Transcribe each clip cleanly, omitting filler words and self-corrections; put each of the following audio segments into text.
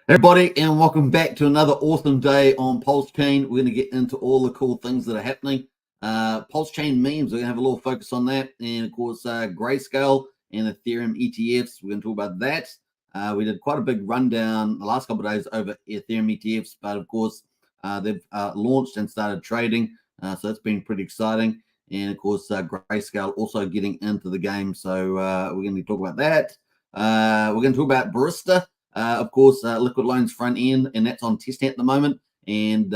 Everybody, and welcome back to another awesome day on Pulsechain. We're going to get into all the cool things that are happening. Pulsechain memes, we're going to have a little focus on that. And of course, GrayScale and Ethereum ETFs, we're going to talk about that. We did quite a big rundown the last couple of days over Ethereum ETFs, but of course, they've launched and started trading. So that's been pretty exciting. And of course, GrayScale also getting into the game. So we're going to talk about that. We're going to talk about Barista. Of course, liquid loans front end, and that's on testing at the moment. And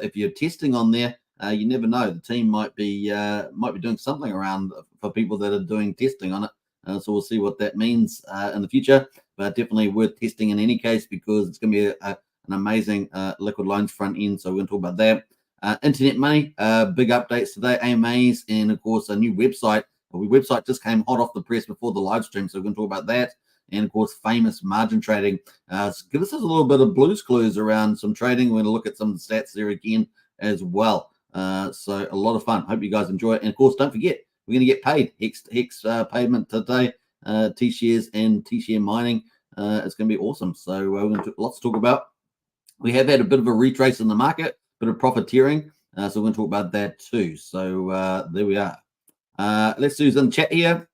if you're testing on there, you never know. The team might be doing something around for people that are doing testing on it. So we'll see what that means in the future. But definitely worth testing in any case because it's going to be an amazing liquid loans front end. So we're going to talk about that. Internet money, big updates today, AMAs, and of course a new website. The website just came hot off the press before the live stream, so we're going to talk about that. And of course, Phamous margin trading. Give us a little bit of Blue's Clues around some trading. We're going to look at some of the stats there again as well. So a lot of fun. Hope you guys enjoy it. And of course, don't forget, we're going to get paid. Hex payment today. T-shares and T-share mining. It's going to be awesome. So we're going to lots to talk about. We have had a bit of a retrace in the market, bit of profiteering. So we're going to talk about that too. So there we are. Let's do some chat here.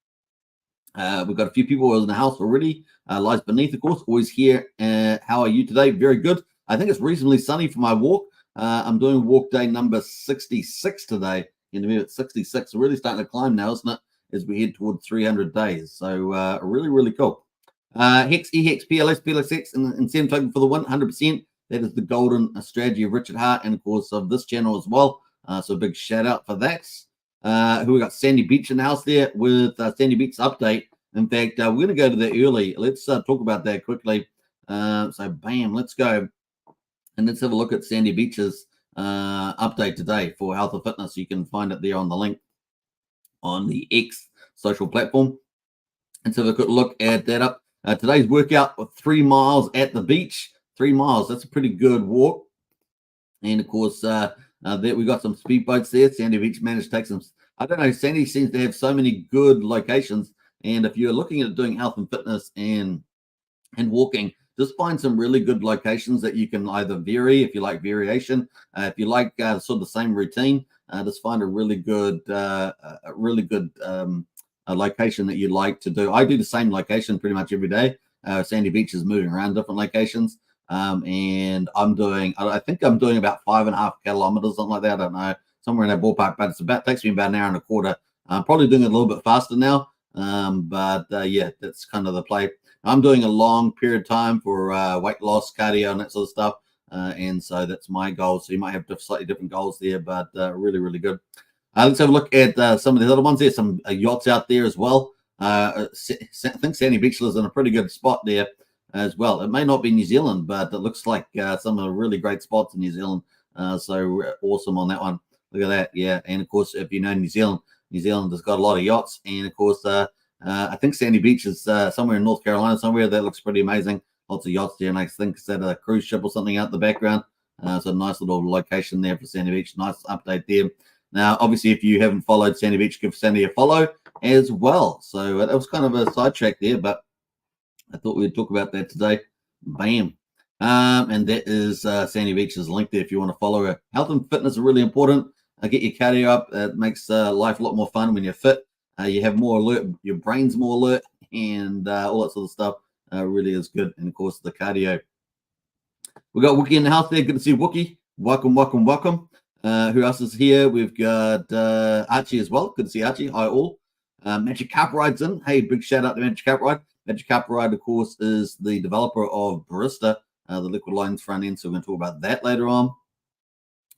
We've got a few people in the house already. Lies beneath, of course, always here. How are you today? Very good. I think it's reasonably sunny for my walk. I'm doing walk day number 66 today. In the minute 66, we're really starting to climb now, isn't it? As we head towards 300 days. So really, really cool. Hex, EHEX, PLS, PLSX, and incentive token for the win, 100%. That is the golden strategy of Richard Hart and, of course, of this channel as well. So a big shout out for that. Who we got? Sandy Beach in the house there with Sandy Beach update. In fact, we're going to go to that early. Let's talk about that quickly. So, bam, let's go. And let's have a look at Sandy Beach's update today for health and fitness. You can find it there on the link on the X social platform. Let's have a quick look at that up. Today's workout with 3 miles at the beach. 3 miles. That's a pretty good walk. And, of course, there we got some speedboats there. Sandy Beach managed to take some. I don't know. Sandy seems to have so many good locations. And if you're looking at doing health and fitness and walking, just find some really good locations that you can either vary if you like variation. If you like sort of the same routine, just find a really good location that you like to do. I do the same location pretty much every day. Sandy Beach is moving around different locations. And I think I'm doing about 5.5 kilometers, something like that. I don't know, somewhere in that ballpark, but takes me about an hour and a quarter. I'm probably doing it a little bit faster now. Yeah, that's kind of the play. I'm doing a long period of time for weight loss, cardio, and that sort of stuff. And so that's my goal. So you might have slightly different goals there, but really, really good. Let's have a look at some of the other ones. There's some yachts out there as well. I think Sandy Beach is in a pretty good spot there as well. It may not be New Zealand, but it looks like some of the really great spots in New Zealand. So awesome on that one. Look at that. Yeah. And of course, if you know New Zealand has got a lot of yachts. And of course, I think Sandy Beach is somewhere in North Carolina, somewhere that looks pretty amazing. Lots of yachts there. And I think it's at a cruise ship or something out in the background. So a nice little location there for Sandy Beach. Nice update there. Now, obviously, if you haven't followed Sandy Beach, give Sandy a follow as well. So that was kind of a sidetrack there, but I thought we'd talk about that today. Bam. And that is Sandy Beach's link there if you want to follow her. Health and fitness are really important. Get your cardio up. It makes life a lot more fun when you're fit. You have more alert. Your brain's more alert and all that sort of stuff really is good. And, of course, the cardio. We got Wookie in the house there. Good to see Wookie. Welcome, welcome, welcome. Who else is here? We've got Archie as well. Good to see Archie. Hi, all. Magic Carp Ride's in. Hey, big shout out to Magic Carp Ride. Magic Carp Ride, of course, is the developer of Barista, the liquid loans front end. So we're going to talk about that later on.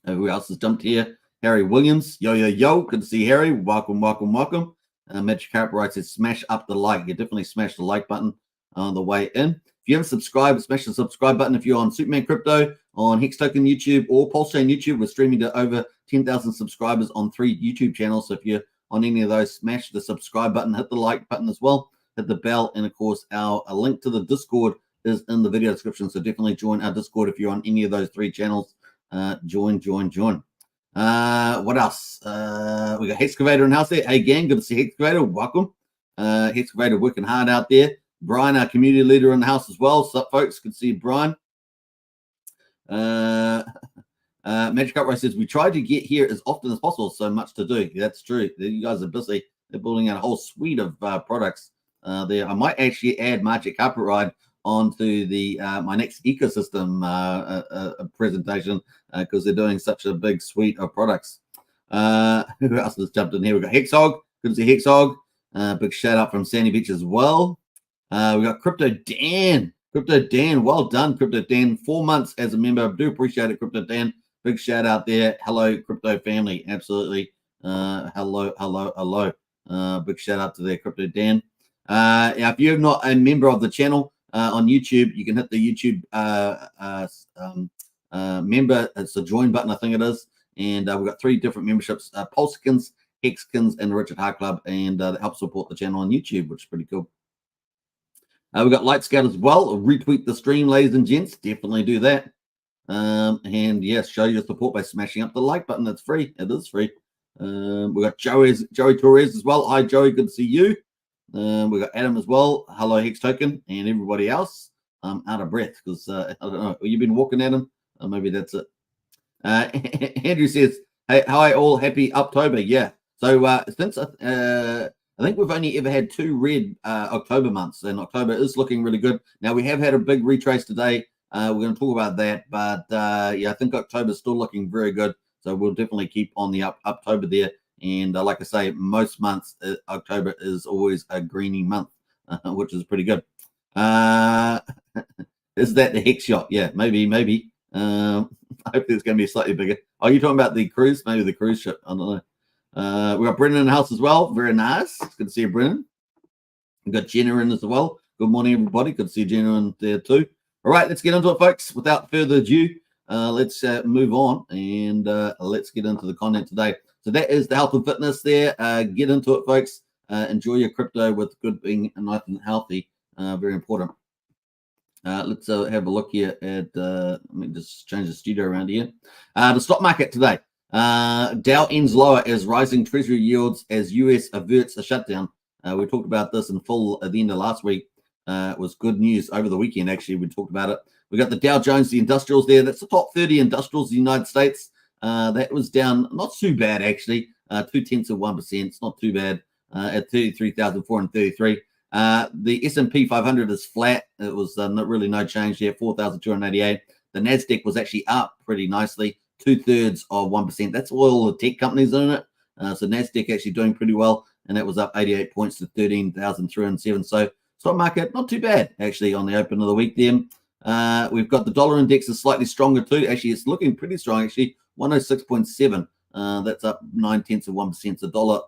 Who else has jumped here? Harry Williams. Yo, yo, yo. Good to see Harry. Welcome, welcome, welcome. Magic Carp Ride says smash up the like. You definitely smash the like button on the way in. If you haven't subscribed, smash the subscribe button. If you're on Superman Crypto, on Hex Token YouTube, or Pulsechain YouTube, we're streaming to over 10,000 subscribers on 3 YouTube channels. So if you're on any of those, smash the subscribe button, hit the like button as well, hit the bell, and of course, a link to the Discord is in the video description. So definitely join our Discord if you're on any of those 3 channels. Join. What else? We got Hexcavator in the house there. Hey, gang, good to see Hexcavator. Welcome. Hexcavator working hard out there. Brian, our community leader in the house as well. Sup, folks? Good to see you, Brian. Magic Upright says, we try to get here as often as possible. So much to do. That's true. You guys are busy. They're building out a whole suite of products there. I might actually add Magic Upright onto the my next ecosystem presentation because they're doing such a big suite of products. Who else has jumped in here? We've got Hexhog. Good to see Hexhog. Big shout out from Sandy Beach as well. We got Crypto Dan. Crypto Dan, well done, Crypto Dan. 4 months as a member. I do appreciate it, Crypto Dan. Big shout out there. Hello, crypto family. Absolutely. Hello. Big shout out to their Crypto Dan. If you're not a member of the channel on YouTube, you can hit the YouTube member. It's a join button, I think it is. And we've got 3 different memberships: Pulsechain, Hexkins, and the Richard Hart Club. And that helps support the channel on YouTube, which is pretty cool. We've got Light Scout as well. Retweet the stream, ladies and gents. Definitely do that. And yes, show your support by smashing up the like button. It's free. It is free. We've got Joey Torres as well. Hi, Joey. Good to see you. We've got Adam as well. Hello, Hex Token, and everybody else. I'm out of breath because I don't know. You've been walking, Adam? Maybe that's it. Andrew says, hey, hi, all. Happy October. Yeah. So since I think we've only ever had 2 red October months, and October is looking really good. Now, we have had a big retrace today. We're going to talk about that, but yeah, I think October is still looking very good. So we'll definitely keep on the October there. And like I say, most months, October is always a greeny month, which is pretty good. Is that the Hex shot? Yeah, maybe. I hope it's going to be slightly bigger. Oh, you're talking about the cruise? Maybe the cruise ship. I don't know. We got Brennan in the house as well. Very nice. It's good to see you, Brennan. We've got Jenna in as well. Good morning, everybody. Good to see Jenna in there too. All right, let's get into it, folks. Without further ado, let's move on and let's get into the content today. So that is the health and fitness there. Get into it, folks. Enjoy your crypto with good being nice and healthy. Very important. Let's have a look here at, let me just change the studio around here. The stock market today. Dow ends lower as rising treasury yields as US averts a shutdown. We talked about this in full at the end of last week. It was good news over the weekend, actually. We talked about it. We got the Dow Jones, the industrials there. That's the top 30 industrials in the United States. That was down, not too bad, actually. 0.2%. It's not too bad at 33,433. The S&P 500 is flat. It was really no change there, 4,288. The NASDAQ was actually up pretty nicely, 2/3 of 1%. That's all the tech companies in it. So NASDAQ actually doing pretty well, and that was up 88 points to 13,307. So stock market, not too bad, actually, on the open of the week there. We've got the dollar index is slightly stronger too. Actually, it's looking pretty strong, actually, 106.7. That's up 0.9%. The dollar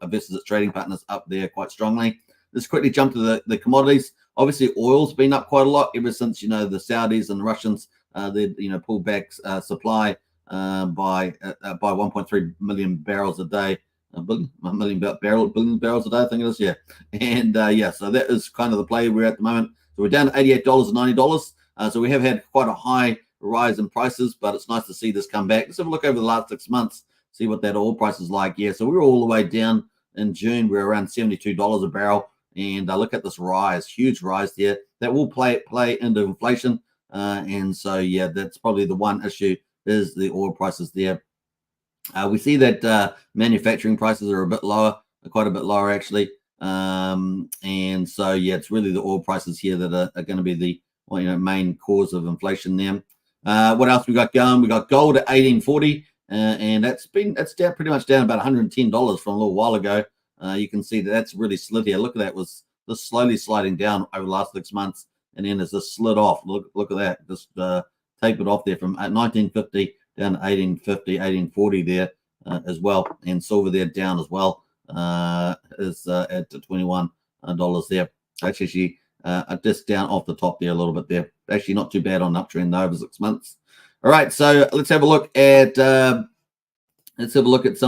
versus its trading partners up there quite strongly. Let's quickly jump to the commodities. Obviously, oil's been up quite a lot ever since, the Saudis and the Russians, they pulled back supply by 1.3 million barrels a day. Billion barrels a day, I think it is, yeah. And yeah, so that is kind of the play we're at the moment. So we're down to $88 and $90. So we have had quite a high rise in prices, but it's nice to see this come back. Let's have a look over the last 6 months, see what that oil price is like. Yeah, so we were all the way down in June. We're around $72 a barrel. And look at this rise, huge rise there. That will play into inflation. And so, yeah, that's probably the one issue is the oil prices there. We see that manufacturing prices are a bit lower, quite a bit lower, actually. And so, yeah, it's really the oil prices here that are going to be the main cause of inflation there. What else we got going? We got gold at 1840, and that's down pretty much down about $110 from a little while ago. You can see that's really slid here. Look at that, was just slowly sliding down over the last 6 months, and then it's just slid off. Look at that, just tapered off there from 1950 down to 1850, 1840 there as well, and silver there down as well is at $21 there. Actually, just down off the top there a little bit there. Actually, not too bad on an uptrend though over 6 months. All right, so let's have a look at some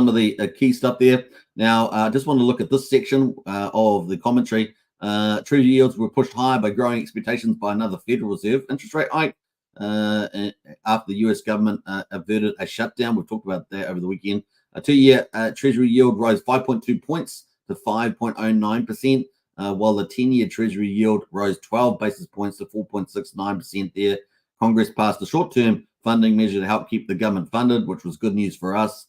of the key stuff there. Now, I just want to look at this section of the commentary. Treasury yields were pushed higher by growing expectations by another Federal Reserve interest rate hike after the US government averted a shutdown. We've talked about that over the weekend. A 2-year Treasury yield rose 5.2 points to 5.09%. while the 10-year Treasury yield rose 12 basis points to 4.69% there. Congress passed a short-term funding measure to help keep the government funded, which was good news for us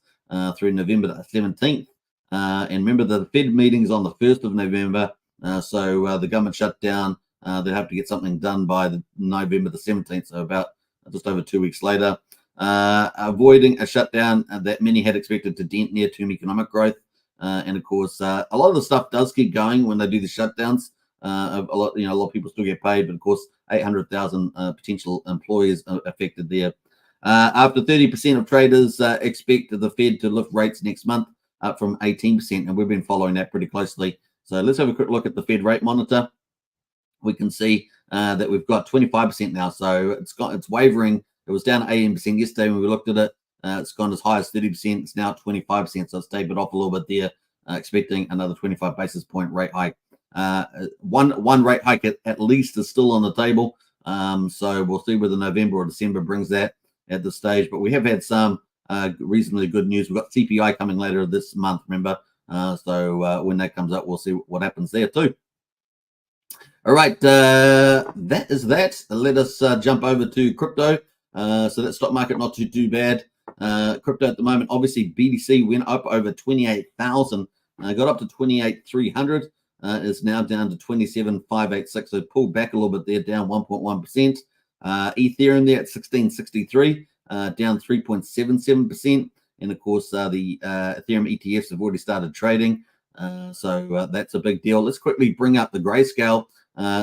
through November the 17th. And remember, the Fed meeting's on the 1st of November, so the government shut down. They have to get something done by November the 17th, so about just over 2 weeks later. Avoiding a shutdown that many had expected to dent near-term economic growth. And of course, a lot of the stuff does keep going when they do the shutdowns. A lot of people still get paid, but of course, 800,000 potential employees affected there. After 30% of traders expect the Fed to lift rates next month, up from 18%, and we've been following that pretty closely. So let's have a quick look at the Fed rate monitor. We can see that we've got 25% now, so it's wavering. It was down 18% yesterday when we looked at it. It's gone as high as 30%. It's now 25%, so it's tapered off a little bit there, expecting another 25 basis point rate hike. One rate hike at least is still on the table, so we'll see whether November or December brings that at this stage. But we have had some reasonably good news. We've got CPI coming later this month, remember? So when that comes up, we'll see what happens there too. All right, that is that. Let us jump over to crypto. So that stock market not too bad. Crypto at the moment, obviously BTC went up over 28,000, got up to 28,300. Is now down to 27,586. So pulled back a little bit there, down 1.1%. Ethereum there at 1663, down 3.77%. And of course, the Ethereum ETFs have already started trading. So that's a big deal. Let's quickly bring up the GrayScale,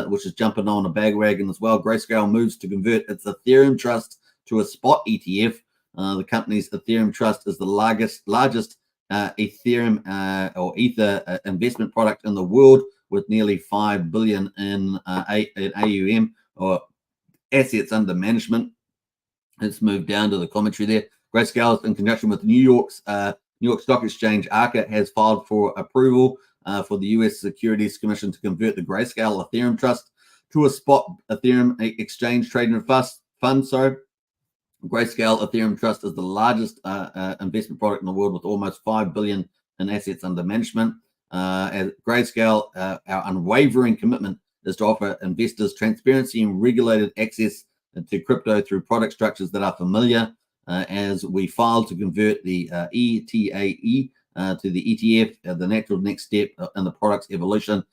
which is jumping on a bandwagon as well. GrayScale moves to convert its Ethereum trust to a spot ETF. The company's Ethereum trust is the largest Ethereum or Ether investment product in the world, with nearly 5 billion in AUM or assets under management. Let's move down to the commentary there. GrayScale, in conjunction with New York Stock Exchange, ARCA, has filed for approval for the U.S. Securities Commission to convert the GrayScale Ethereum Trust to a spot Ethereum exchange trading fund. GrayScale Ethereum Trust is the largest investment product in the world, with almost 5 billion in assets under management. At GrayScale, our unwavering commitment is to offer investors transparency and regulated access to crypto through product structures that are familiar. As we file to convert the ETAE to the ETF, the natural next step in the product's evolution,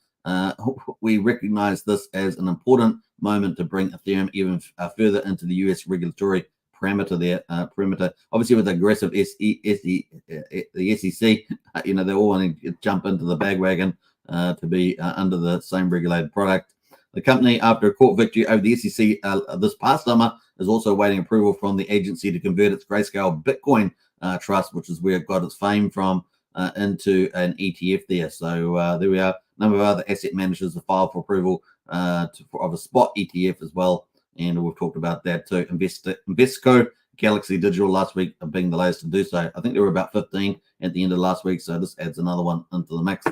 we recognize this as an important moment to bring Ethereum even further into the US regulatory perimeter there. Obviously, with aggressive the SEC, they all want to jump into the bandwagon to be under the same regulated product. The company, after a court victory over the SEC this past summer, is also awaiting approval from the agency to convert its GrayScale Bitcoin trust, which is where it got its fame from, into an ETF there. So there we are. A number of other asset managers have filed for approval of a spot ETF as well, and we've talked about that too. Invesco, Galaxy Digital last week being the latest to do so. I think there were about 15 at the end of last week, so this adds another one into the mix.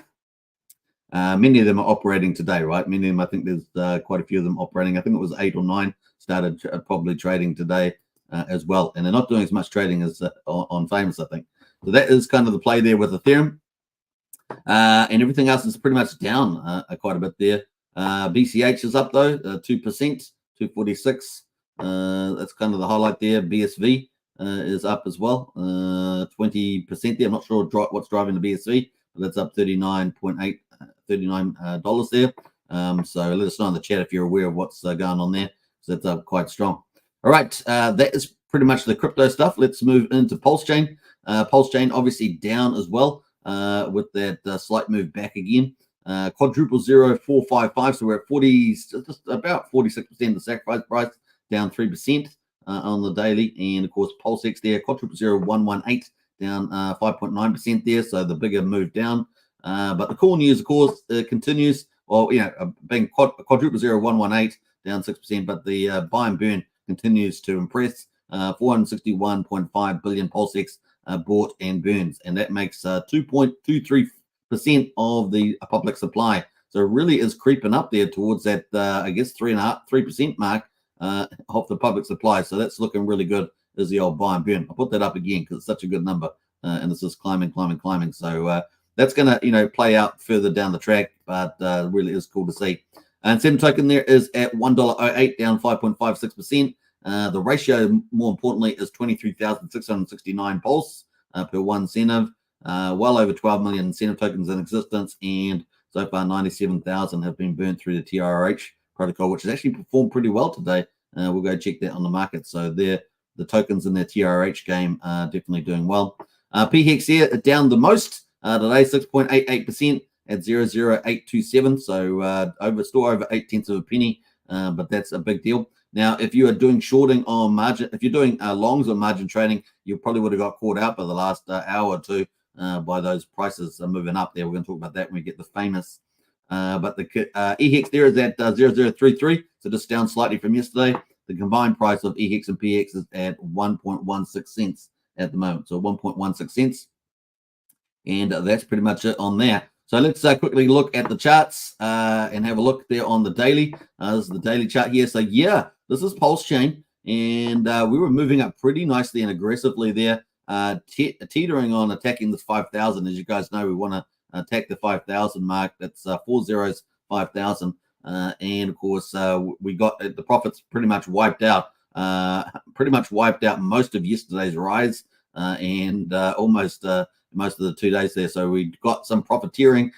Many of them are operating today, right? Many of them, I think there's quite a few of them operating. I think it was 8 or 9 started probably trading today as well. And they're not doing as much trading as on Phamous, I think. So that is kind of the play there with Ethereum. And everything else is pretty much down quite a bit there. BCH is up though, 2%, 246. That's kind of the highlight there. BSV is up as well, 20% there. I'm not sure what's driving the BSV, but that's up $39 there. So let us know in the chat if you're aware of what's going on there. So that's up quite strong. All right, that is pretty much the crypto stuff. Let's move into Pulsechain. Pulsechain obviously down as well with that slight move back again. Quadruple 0455, so we're at 40, just about 46% of the sacrifice price, down 3% on the daily. And of course, Pulsex there, quadruple 0118, down 5.9% there. So the bigger move down. But the cool news, of course, continues. Well, being quadruple 0118, down 6%, but the buy and burn continues to impress. 461.5 billion Pulsex bought and burns, and that makes 2.23% of the public supply. So it really is creeping up there towards that, I guess, 3% mark of the public supply. So that's looking really good as the old buy and burn. I'll put that up again because it's such a good number, and this is climbing. So that's going to, play out further down the track, but really is cool to see. And Hex token there is at $1.08, down 5.56%. The ratio, more importantly, is 23,669 pulse per one incentive. Well over 12 million incentive tokens in existence, and so far 97,000 have been burnt through the TRH protocol, which has actually performed pretty well today. We'll go check that on the market. So the tokens in their TRH game are definitely doing well. PHEX here down the most today, 6.88% at 0.0827. So still over 0.8 of a penny, but that's a big deal. Now, if you are doing shorting on margin, if you're doing longs on margin trading, you probably would have got caught out by the last hour or two by those prices moving up there. We're going to talk about that when we get the Phamous. But the EHEX there is at 0.033, so just down slightly from yesterday. The combined price of EHEX and PHEX is at 1.16 cents at the moment, so 1.16 cents. And that's pretty much it on there. So let's quickly look at the charts and have a look there on the daily. This is the daily chart here. So yeah, this is Pulsechain, and we were moving up pretty nicely and aggressively there, teetering on attacking this 5,000. As you guys know, we want to attack the 5,000 mark. That's 4 zeros, 5,000. And of course, we got the profits pretty much wiped out. Most of yesterday's rise and almost most of the 2 days there. So we got some profiteering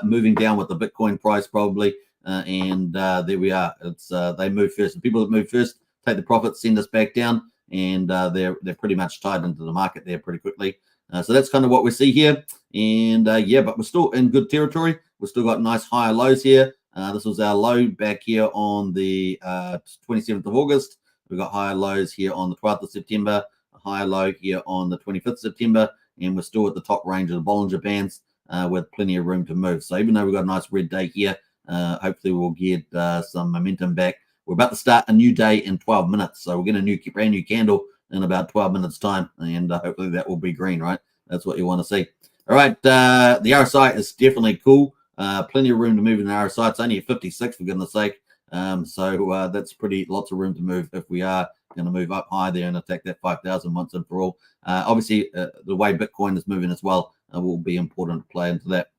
moving down with the Bitcoin price probably. And there we are. It's they move first. The people that move first take the profits, send us back down, and they're pretty much tied into the market there pretty quickly. So that's kind of what we see here. And yeah, but we're still in good territory. We've still got nice higher lows here. This was our low back here on the 27th of August. We got higher lows here on the 12th of September, a higher low here on the 25th of September, and we're still at the top range of the Bollinger Bands with plenty of room to move. So even though we've got a nice red day here, hopefully we'll get some momentum back. We're about to start a new day in 12 minutes. So we'll get a brand new candle in about 12 minutes time, and hopefully that will be green, right? That's what you want to see. All right, the RSI is definitely cool. Plenty of room to move in the RSI. It's only at 56 for goodness sake. So that's lots of room to move if we are going to move up high there and attack that 5,000 once and for all. Obviously, the way Bitcoin is moving as well will be important to play into that,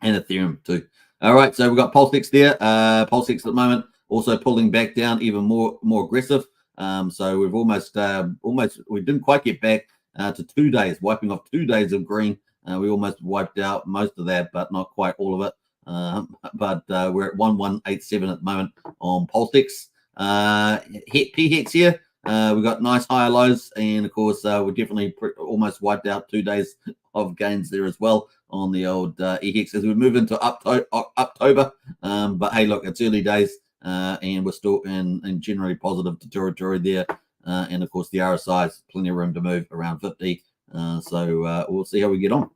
and Ethereum too. All right, so we've got Pulsechain there. Pulsechain at the moment also pulling back down even more aggressive. So we've almost we didn't quite get back to 2 days, wiping off 2 days of green. We almost wiped out most of that, but not quite all of it. But we're at 1187 at the moment on Pulsechain. PHEX here, we've got nice higher lows, and of course we definitely almost wiped out 2 days of gains there as well on the old EHEX as we move into October. But hey, look, it's early days, and we're still in generally positive territory there. And of course the RSI is plenty of room to move around 50. So we'll see how we get on.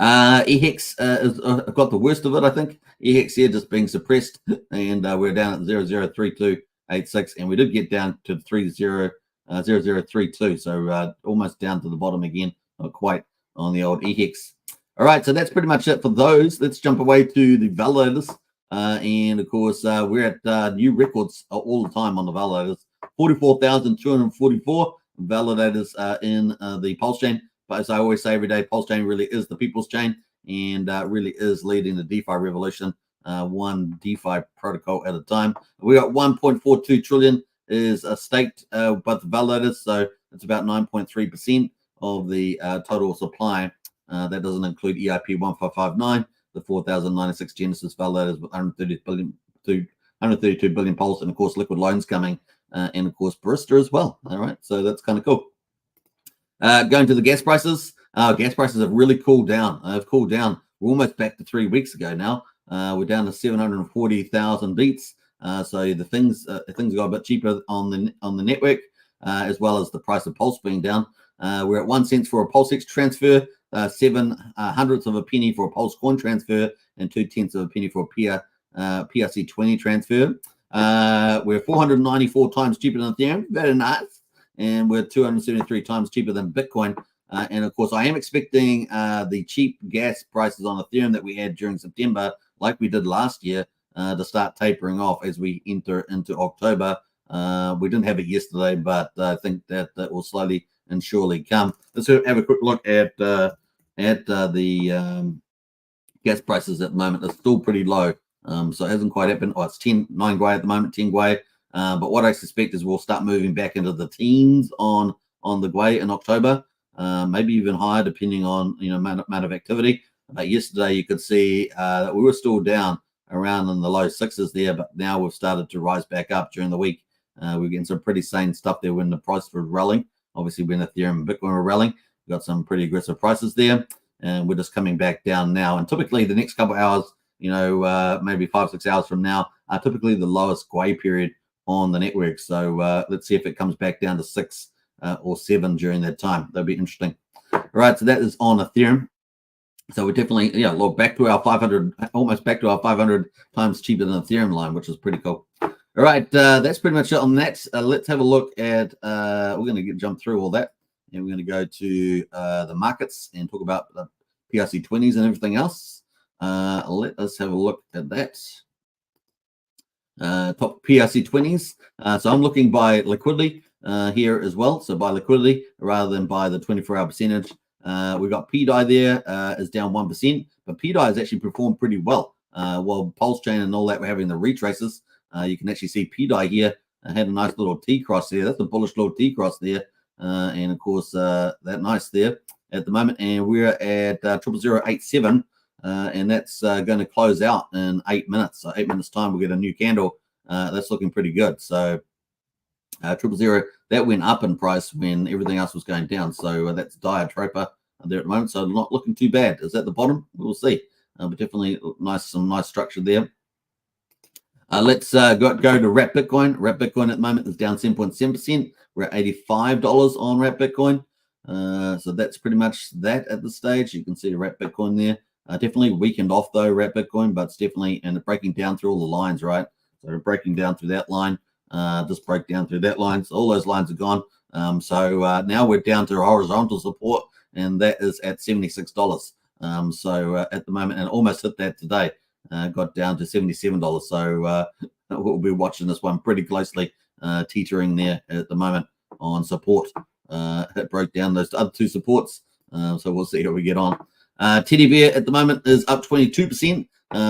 EHEX has got the worst of it, I think. EHEX here just being suppressed, and we're down at 003286, and we did get down to 0032, so almost down to the bottom again, not quite on the old EHEX. All right, so that's pretty much it for those. Let's jump away to the validators, and of course we're at new records all the time on the validators. 44,244 validators in the Pulsechain. But as I always say every day, Pulsechain really is the people's chain, and really is leading the DeFi revolution, one DeFi protocol at a time. We got 1.42 trillion is staked by the validators, so it's about 9.3% of the total supply. That doesn't include EIP 1559, the 4,096 Genesis validators with 132 billion pulse, and of course liquid loans coming, and of course Barista as well. All right, so that's kind of cool. Going to the gas prices. Gas prices have really cooled down. We're almost back to 3 weeks ago now. We're down to 740,000 beats. So the things got a bit cheaper on the network, as well as the price of pulse being down. We're at 1 cent for a Pulsechain transfer, 7 hundredths of a penny for a Pulse coin transfer, and 2 tenths of a penny for a PRC20 transfer. We're 494 times cheaper than Ethereum. Very nice. And we're 273 times cheaper than Bitcoin. And of course, I am expecting the cheap gas prices on Ethereum that we had during September, like we did last year, to start tapering off as we enter into October. We didn't have it yesterday, but I think that will slowly and surely come. Let's have a quick look at at the gas prices at the moment are still pretty low. So it hasn't quite happened. Oh, it's 9 Gwei at the moment, 10 Gwei. But what I suspect is we'll start moving back into the teens on the Gwei in October, maybe even higher depending on amount of activity. Yesterday you could see that we were still down around in the low sixes there, but now we've started to rise back up during the week. We're getting some pretty sane stuff there when the price was rallying. Obviously, when Ethereum and Bitcoin were rallying, we got some pretty aggressive prices there, and we're just coming back down now. And typically, the next couple of hours, maybe 5-6 hours from now, are typically the lowest Gwei period on the network. So let's see if it comes back down to 6 or 7 during that time. That'd be interesting. All right, so that is on Ethereum. So we're definitely, look back to our 500, almost back to our 500 times cheaper than Ethereum line, which is pretty cool. All right, that's pretty much it on that. Let's have a look at, we're going to jump through all that, and we're going to go to the markets and talk about the PRC20s and everything else. Let us have a look at that. Top PRC20s. So I'm looking by liquidity here as well. So by liquidity rather than by the 24-hour percentage. We've got PDI there is down 1%, but PDI has actually performed pretty well. While Pulsechain and all that were having the retraces, you can actually see PDI here had a nice little T cross there. That's a bullish little T cross there, and of course that nice there at the moment. And we're at 00087, and that's going to close out in 8 minutes. So 8 minutes time, we'll get a new candle. That's looking pretty good. So 000 that went up in price when everything else was going down. So that's Diatropa there at the moment. So not looking too bad. Is that the bottom? We'll see. But definitely some nice structure there. Let's go to Wrap Bitcoin. Wrap Bitcoin at the moment is down 7.7%. We're at $85 on Wrap Bitcoin. So that's pretty much that at this stage. You can see the Wrap Bitcoin there. Definitely weakened off though, Wrap Bitcoin, but it's definitely, and breaking down through all the lines, right? So we're breaking down through that line. Just break down through that line. So all those lines are gone. So now we're down to horizontal support, and that is at $76. So at the moment, and almost hit that today, got down to $77. So we'll be watching this one pretty closely, teetering there at the moment on support. It broke down those other two supports. So we'll see how we get on. Teddy Bear at the moment is up 22%.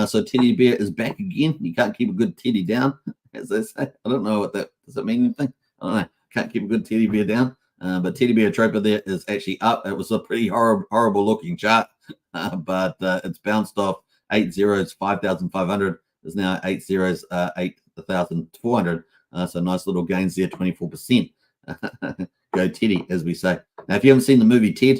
So Teddy Bear is back again. You can't keep a good teddy down, as they say. I don't know what that does. That mean anything? I don't know. Can't keep a good teddy bear down. But Teddy Bear Tropa there is actually up. It was a pretty horrible looking chart, but it's bounced off 8 zeros, 5,500. Is now 8 zeros, 8,400. So nice little gains there, 24%. Go Teddy, as we say. Now, if you haven't seen the movie Ted,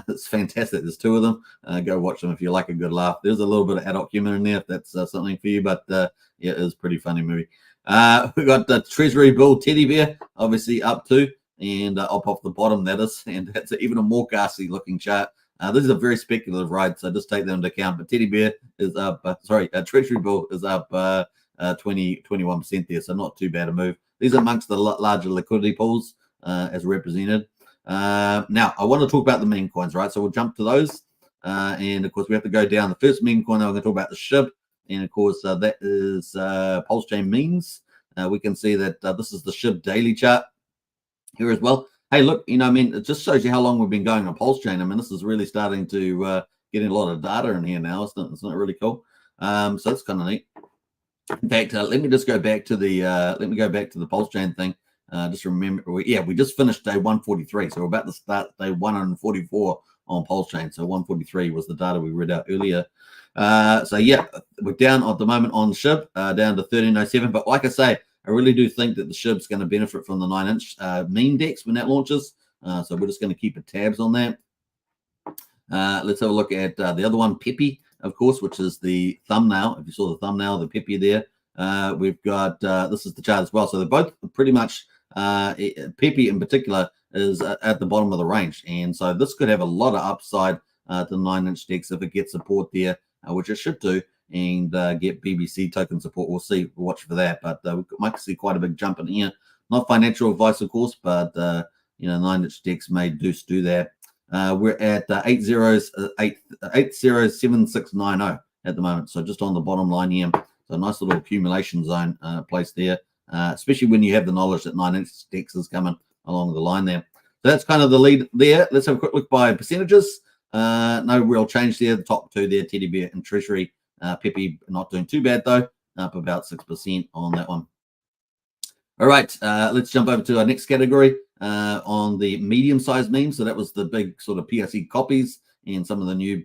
it's fantastic. There's 2 of them. Go watch them if you like a good laugh. There's a little bit of adult humor in there if that's something for you, but yeah, it is a pretty funny movie. We got the Treasury Bill Teddy Bear, obviously up too, and up off the bottom, that is, and that's even a more ghastly looking chart. This is a very speculative ride, so just take that into account. But Teddy Bear is up, Treasury Bill is up 21% there, so not too bad a move. These are amongst the larger liquidity pools as represented. Now, I want to talk about the meme coins, right? So we'll jump to those. And of course, we have to go down the first meme coin. I'm going to talk about the SHIB. And of course, that is Pulsechain memes. We can see that this is the SHIB daily chart here as well. Hey, look, it just shows you how long we've been going on Pulsechain. I mean, this is really starting to get a lot of data in here now. It's not really cool. So that's kind of neat. In fact, let me just go back to the Pulsechain thing. Just remember, we just finished day 143, so we're about to start day 144 on Pulsechain. So 143 was the data we read out earlier. So yeah, we're down at the moment on SHIB, down to 1307. But like I say, I really do think that the SHIB's going to benefit from the 9-inch meme DEX when that launches. So we're just going to keep tabs on that. Let's have a look at the other one, Pepe, of course, which is the thumbnail. If you saw the thumbnail, the Pepe there. We've got this is the chart as well. So they're both pretty much Pepe in particular is at the bottom of the range, and so this could have a lot of upside to 9-inch DEX if it gets support there, which it should do, and get BBC token support. We'll see. We'll watch for that, but we might see quite a big jump in here. Not financial advice, of course, but 9-inch DEX may do that. We're at 807690 at the moment, so just on the bottom line here. So a nice little accumulation zone place there, especially when you have the knowledge that 9-inch DEX is coming along the line there. So that's kind of the lead there. Let's have a quick look by percentages. No real change there. The top two there, Teddy Bear and Treasury. Pepe not doing too bad though, up about 6% on that one. All right, let's jump over to our next category on the medium-sized memes. So that was the big sort of PRC copies and some of the new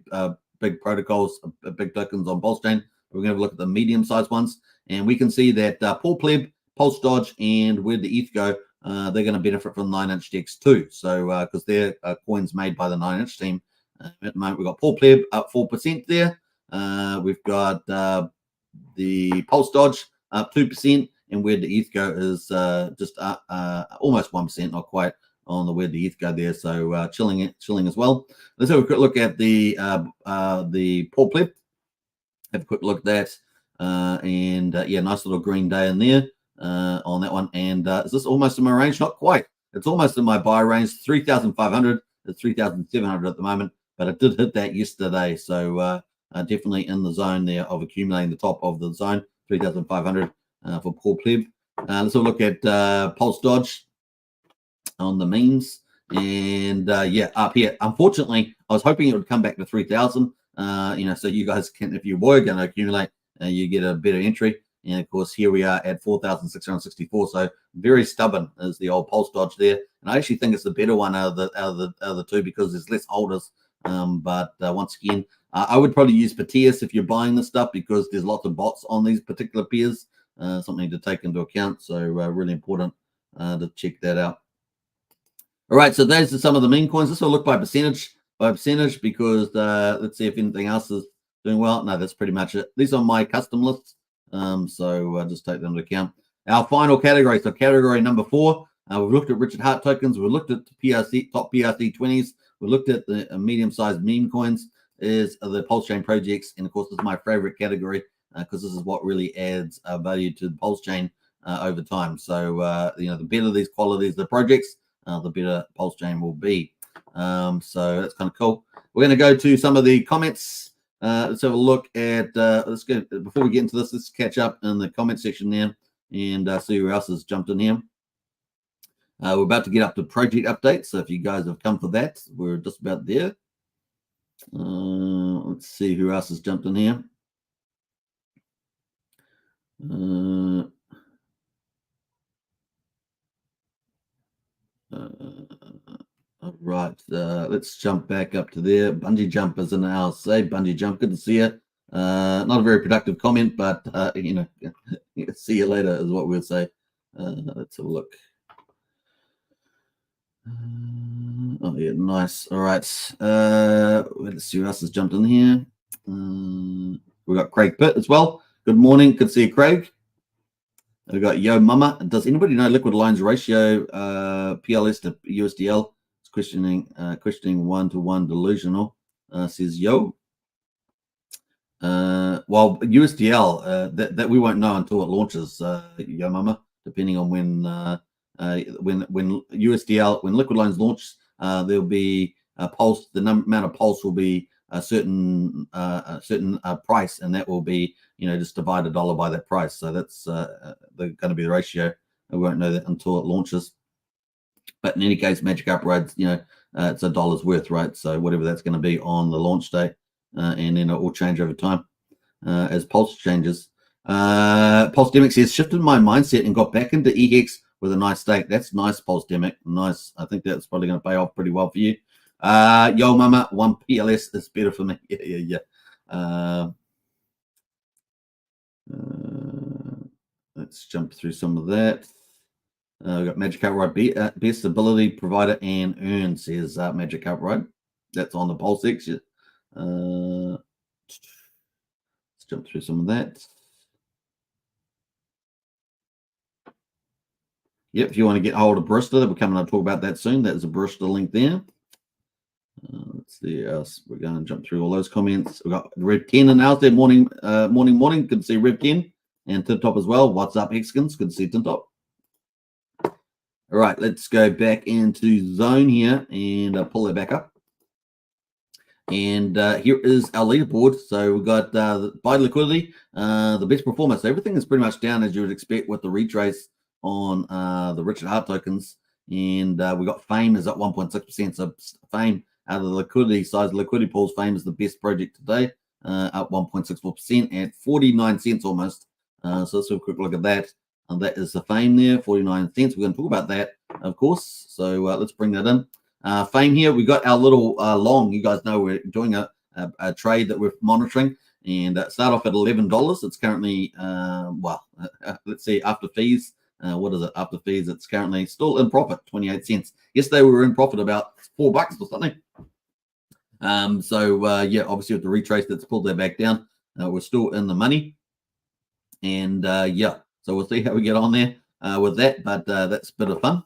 big protocols, big tokens on Pulsechain. We're going to have a look at the medium-sized ones, and we can see that Paul Pleb, Pulse Dodge, and Where the ETH Go, they're going to benefit from 9-inch decks too. So because they're coins made by the 9-inch team. At the moment, we've got Paul Pleb up 4% there. We've got the Pulse Dodge up 2%. And Where the ETH Go is just almost 1%, not quite, on the Where the ETH Go there. So chilling as well. Let's have a quick look at the Paul Pleb. Have a quick look at that. Yeah, nice little green day in there on that one. And is this almost in my range? Not quite. It's almost in my buy range, 3,500. It's 3,700 at the moment, but it did hit that yesterday. So definitely in the zone there of accumulating the top of the zone, 3,500. For Paul Pleb. Let's have a look at Pulse Dodge on the memes. And yeah, up here. Unfortunately, I was hoping it would come back to 3,000. So you guys can, if you were going to accumulate, you get a better entry. And of course, here we are at 4,664. So very stubborn is the old Pulse Dodge there. And I actually think it's the better one out of the two because there's less holders. But once again, I would probably use Phamous if you're buying this stuff because there's lots of bots on these particular pairs. Something to take into account. So really important to check that out. All right, so those are some of the meme coins. Let's look by percentage because let's see if anything else is doing well. No, that's pretty much it. These are my custom lists. So just take them into account. Our final category, so category number 4, we've looked at Richard Hart tokens. We looked at the top PRC 20s. We looked at the medium-sized meme coins, is the Pulsechain projects, and of course, this is my favorite category. Because this is what really adds value to the Pulsechain over time. So, the better these qualities, the projects, the better Pulsechain will be. So that's kind of cool. We're going to go to some of the comments. Let's have a look at, before we get into this, let's catch up in the comment section there and see who else has jumped in here. We're about to get up to project updates. So if you guys have come for that, we're just about there. Let's see who else has jumped in here. Right, let's jump back up to there. Bungee Jump is in the house. Hey, Bungee Jump, good to see you. Not a very productive comment, but see you later is what we'll say. Let's have a look. Oh yeah, nice. All right. Let's see who else has jumped in here. We got Craig Pitt as well. Good morning. Good to see you, Craig. We've got Yo Mama. Does anybody know liquid lines ratio PLS to USDL? It's questioning 1-to-1 delusional. Says Yo. Well, USDL that we won't know until it launches. Yo Mama, depending on when USDL when liquid lines launch, there'll be a pulse. The amount of pulse will be a certain price, and that will be just divide $1 by that price. So that's going to be the ratio. We won't know that until it launches. But in any case, Magic Upgrades, it's $1 worth, right? So whatever that's going to be on the launch day, and then it will change over time as Pulse changes. Pulse Demic says shifted my mindset and got back into EHEX with a nice stake. That's nice, Pulse Demic. Nice. I think that's probably going to pay off pretty well for you. Yo Mama, 1 PLS is better for me. Yeah. Let's jump through some of that. We've got Magic Outright, best ability provider and earn, says Magic Outright. That's on the Pulsex. Let's jump through some of that. Yep, if you want to get hold of Barista, we're coming to talk about that soon. There's a Barista link there. Let's see else. We're going to jump through all those comments. We've got Rev 10 in the house there. Morning. Good to see Rev 10 and Tintop as well. What's up, Hexkins? Good to see Tintop. All right, let's go back into Zone here and pull it back up. And here is our leaderboard. So we've got by liquidity, the best performer. So everything is pretty much down as you would expect with the retrace on the Richard Hart tokens. And we got Fame is at 1.6%. So Fame out of the liquidity size, liquidity pools, Fame is the best project today, up 1.64% at 49 cents almost. So let's have a quick look at that. And that is the Fame there, 49 cents. We're going to talk about that, of course. So let's bring that in. Fame here, we got our little long. You guys know we're doing a trade that we're monitoring, and start off at $11. It's currently, let's see, after fees. What is it? After fees, it's currently still in profit, 28 cents. Yesterday we were in profit about $4 or something. Yeah, obviously with the retrace that's pulled that back down, we're still in the money. And yeah, so we'll see how we get on there with that. But that's a bit of fun,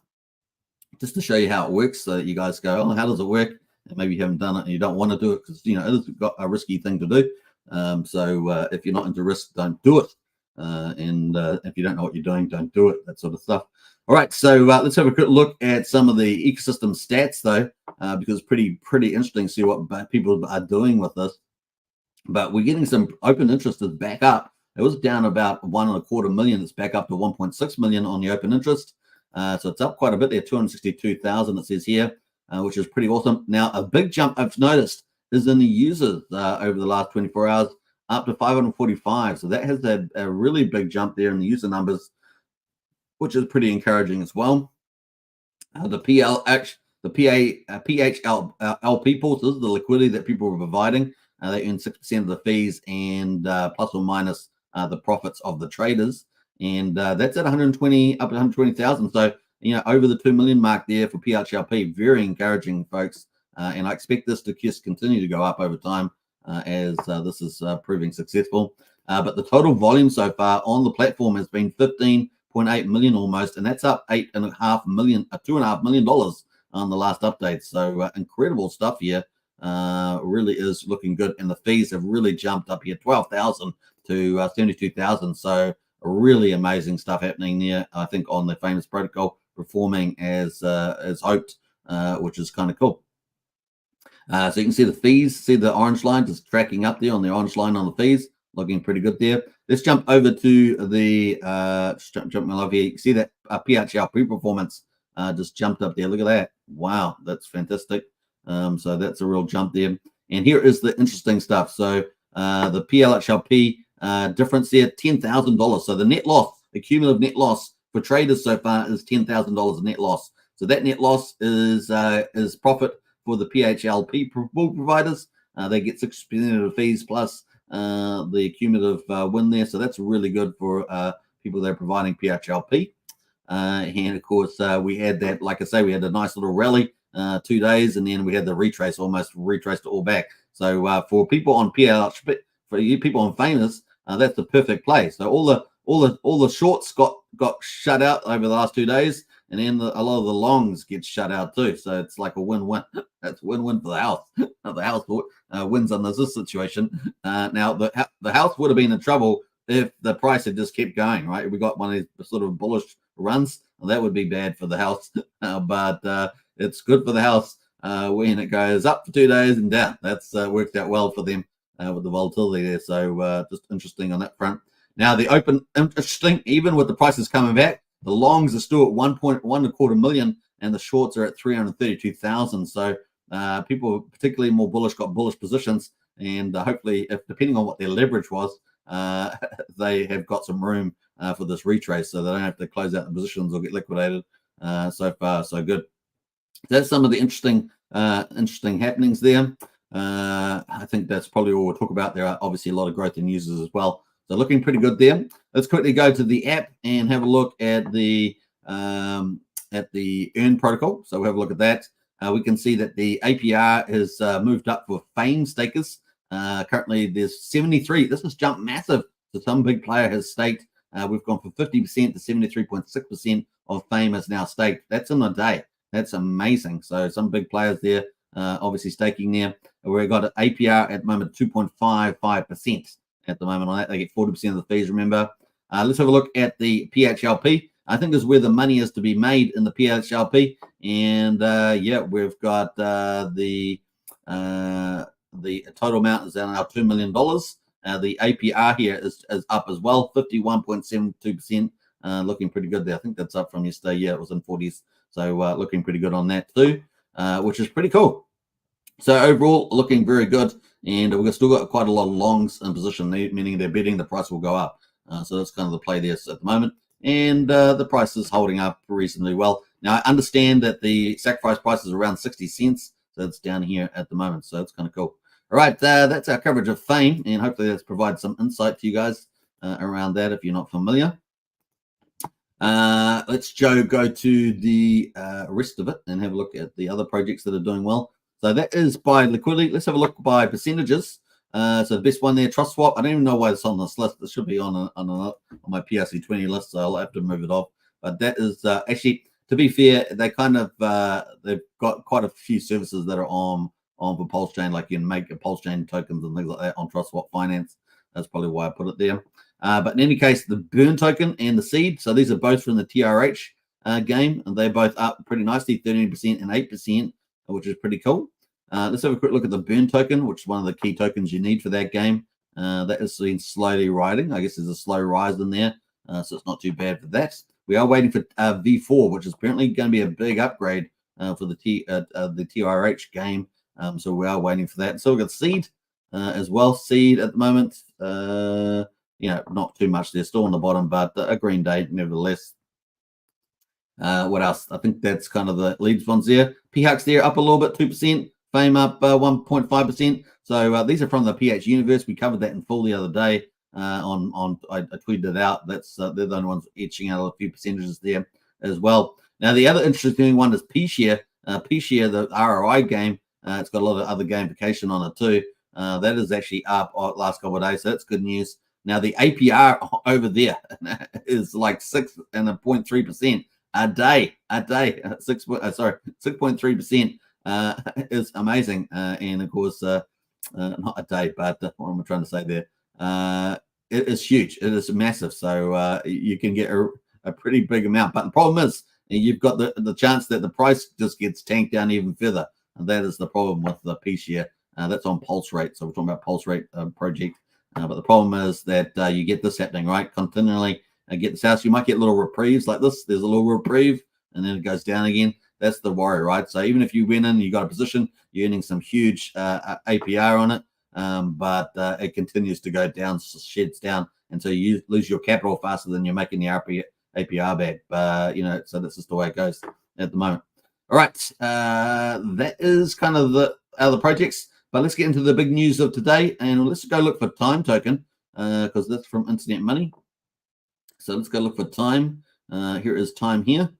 just to show you how it works, so that you guys go, oh, how does it work? And maybe you haven't done it and you don't want to do it because, you know, it's got a risky thing to do. If you're not into risk, don't do it. If you don't know what you're doing, don't do it, that sort of stuff. All right, so let's have a quick look at some of the ecosystem stats, though, because it's pretty interesting to see what people are doing with this. But we're getting some open interest is back up. It was down about 1.25 million. It's back up to 1.6 million on the open interest. So it's up quite a bit there, 262,000 it says here, which is pretty awesome. Now, a big jump I've noticed is in the users over the last 24 hours, up to 545. So that has had a really big jump there in the user numbers, which is pretty encouraging as well. The PHLP pools, this is the liquidity that people are providing. They earn 6% of the fees and plus or minus the profits of the traders. And that's at 120, up to 120,000. So, you know, over the 2 million mark there for PHLP, very encouraging, folks. And I expect this to just continue to go up over time as this is proving successful. But the total volume so far on the platform has been 15.8 million almost, and that's up $2.5 million on the last update. So incredible stuff here. Really is looking good, and the fees have really jumped up here, 12,000 to 72,000. So really amazing stuff happening there. I think on the Phamous protocol, performing as hoped, which is kind of cool. So you can see the fees, see the orange line just tracking up there on the orange line on the fees, looking pretty good there. Let's jump over to the jump my love here. You can see that PHLP performance just jumped up there. Look at that. Wow, that's fantastic. So that's a real jump there. And here is the interesting stuff. So the PLHLP difference there, $10,000. So the net loss, the cumulative net loss for traders so far is $10,000 net loss. So that net loss is profit for the PHLP providers. They get 6% of the fees plus the cumulative win there. So that's really good for people that are providing PHLP. And of course, we had that, like I say, we had a nice little rally 2 days, and then we had the retrace, almost retraced it all back. So for people on PLHP, for you people on Phamous, that's the perfect play. So all the shorts got shut out over the last 2 days, and then a lot of the longs get shut out too. So it's like a win-win. That's win-win for the house. The house wins under this situation. Now the house would have been in trouble if the price had just kept going, right? We got one of these sort of bullish runs. Well, that would be bad for the house, but it's good for the house when it goes up for 2 days and down. That's worked out well for them with the volatility there. So just interesting on that front. Now the open, interesting, even with the prices coming back, the longs are still at 1.25 million and the shorts are at 332,000. So people particularly more bullish got bullish positions, and hopefully, if depending on what their leverage was, they have got some room for this retrace, so they don't have to close out the positions or get liquidated. So far, so good. That's some of the interesting happenings there. I think that's probably all we'll talk about. There are obviously a lot of growth in users as well. So looking pretty good there. Let's quickly go to the app and have a look at the Earn protocol. So we'll have a look at that. We can see that the APR has moved up for Fame stakers. Currently, there's 73. This has jumped massive. So some big player has staked. We've gone from 50% to 73.6% of Fame is now staked. That's in a day. That's amazing. So some big players there, obviously staking there. We've got an APR at the moment 2.55% at the moment on that. They get 40% of the fees, remember. Let's have a look at the PHLP. I think this is where the money is to be made in the PHLP. And yeah, we've got the total amount is now $2 million. The APR here is up as well, 51.72%, looking pretty good there. I think that's up from yesterday. Yeah, it was in 40s. So looking pretty good on that too, which is pretty cool. So overall, looking very good, and we've still got quite a lot of longs in position, meaning they're betting the price will go up. So that's kind of the play there at the moment, and the price is holding up reasonably well. Now I understand that the sacrifice price is around 60 cents, so it's down here at the moment. So it's kind of cool. All right, that's our coverage of Fame, and hopefully that's provided some insight to you guys around that if you're not familiar. Let's go to the rest of it and have a look at the other projects that are doing well. So that is by liquidity. Let's have a look by percentages. So the best one there, Trust Swap. I don't even know why it's on this list. It should be on my PRC20 list, so I'll have to move it off. But that is actually, to be fair, they kind of they've got quite a few services that are on for Pulsechain, like you can make Pulsechain tokens and things like that on Trust Swap Finance. That's probably why I put it there. But in any case, the Burn token and the Seed, so these are both from the TRH game, and they're both up pretty nicely, 13% and 8%, which is pretty cool. Let's have a quick look at the Burn token, which is one of the key tokens you need for that game. That is seen slowly riding. I guess there's a slow rise in there, so it's not too bad for that. We are waiting for V4, which is apparently going to be a big upgrade for the TRH game. So we are waiting for that. And so we've got Seed as well. Seed at the moment, not too much. They're still on the bottom, but a green day nevertheless. What else? I think that's kind of the leads ones there. PHUX there up a little bit, 2%. Fame up 1.5%. So these are from the PH universe. We covered that in full the other day. I tweeted it out. That's they're the only ones etching out a few percentages there as well. Now the other interesting one is P-Share. P-Share, the ROI game. It's got a lot of other gamification on it too. That is actually up last couple of days, so that's good news. Now the APR over there is like 6.3% a day. 6.3% is amazing. And of course, not a day, but what am I trying to say there? It is huge. It is massive. So you can get a pretty big amount. But the problem is you've got the chance that the price just gets tanked down even further. And that is the problem with the P-Share. That's on Pulse Rate. So we're talking about Pulse Rate project. But the problem is that you get this happening, right? Continually get this out. So you might get little reprieves like this. There's a little reprieve, and then it goes down again. That's the worry, right? So even if you went in, you got a position, you're earning some huge APR on it, but it continues to go down, sheds down, and so you lose your capital faster than you're making the APR back. So that's just the way it goes at the moment. All right, that is kind of the other projects. But let's get into the big news of today, and let's go look for Time token because that's from Internet Money. So let's go look for Time. Here is Time here,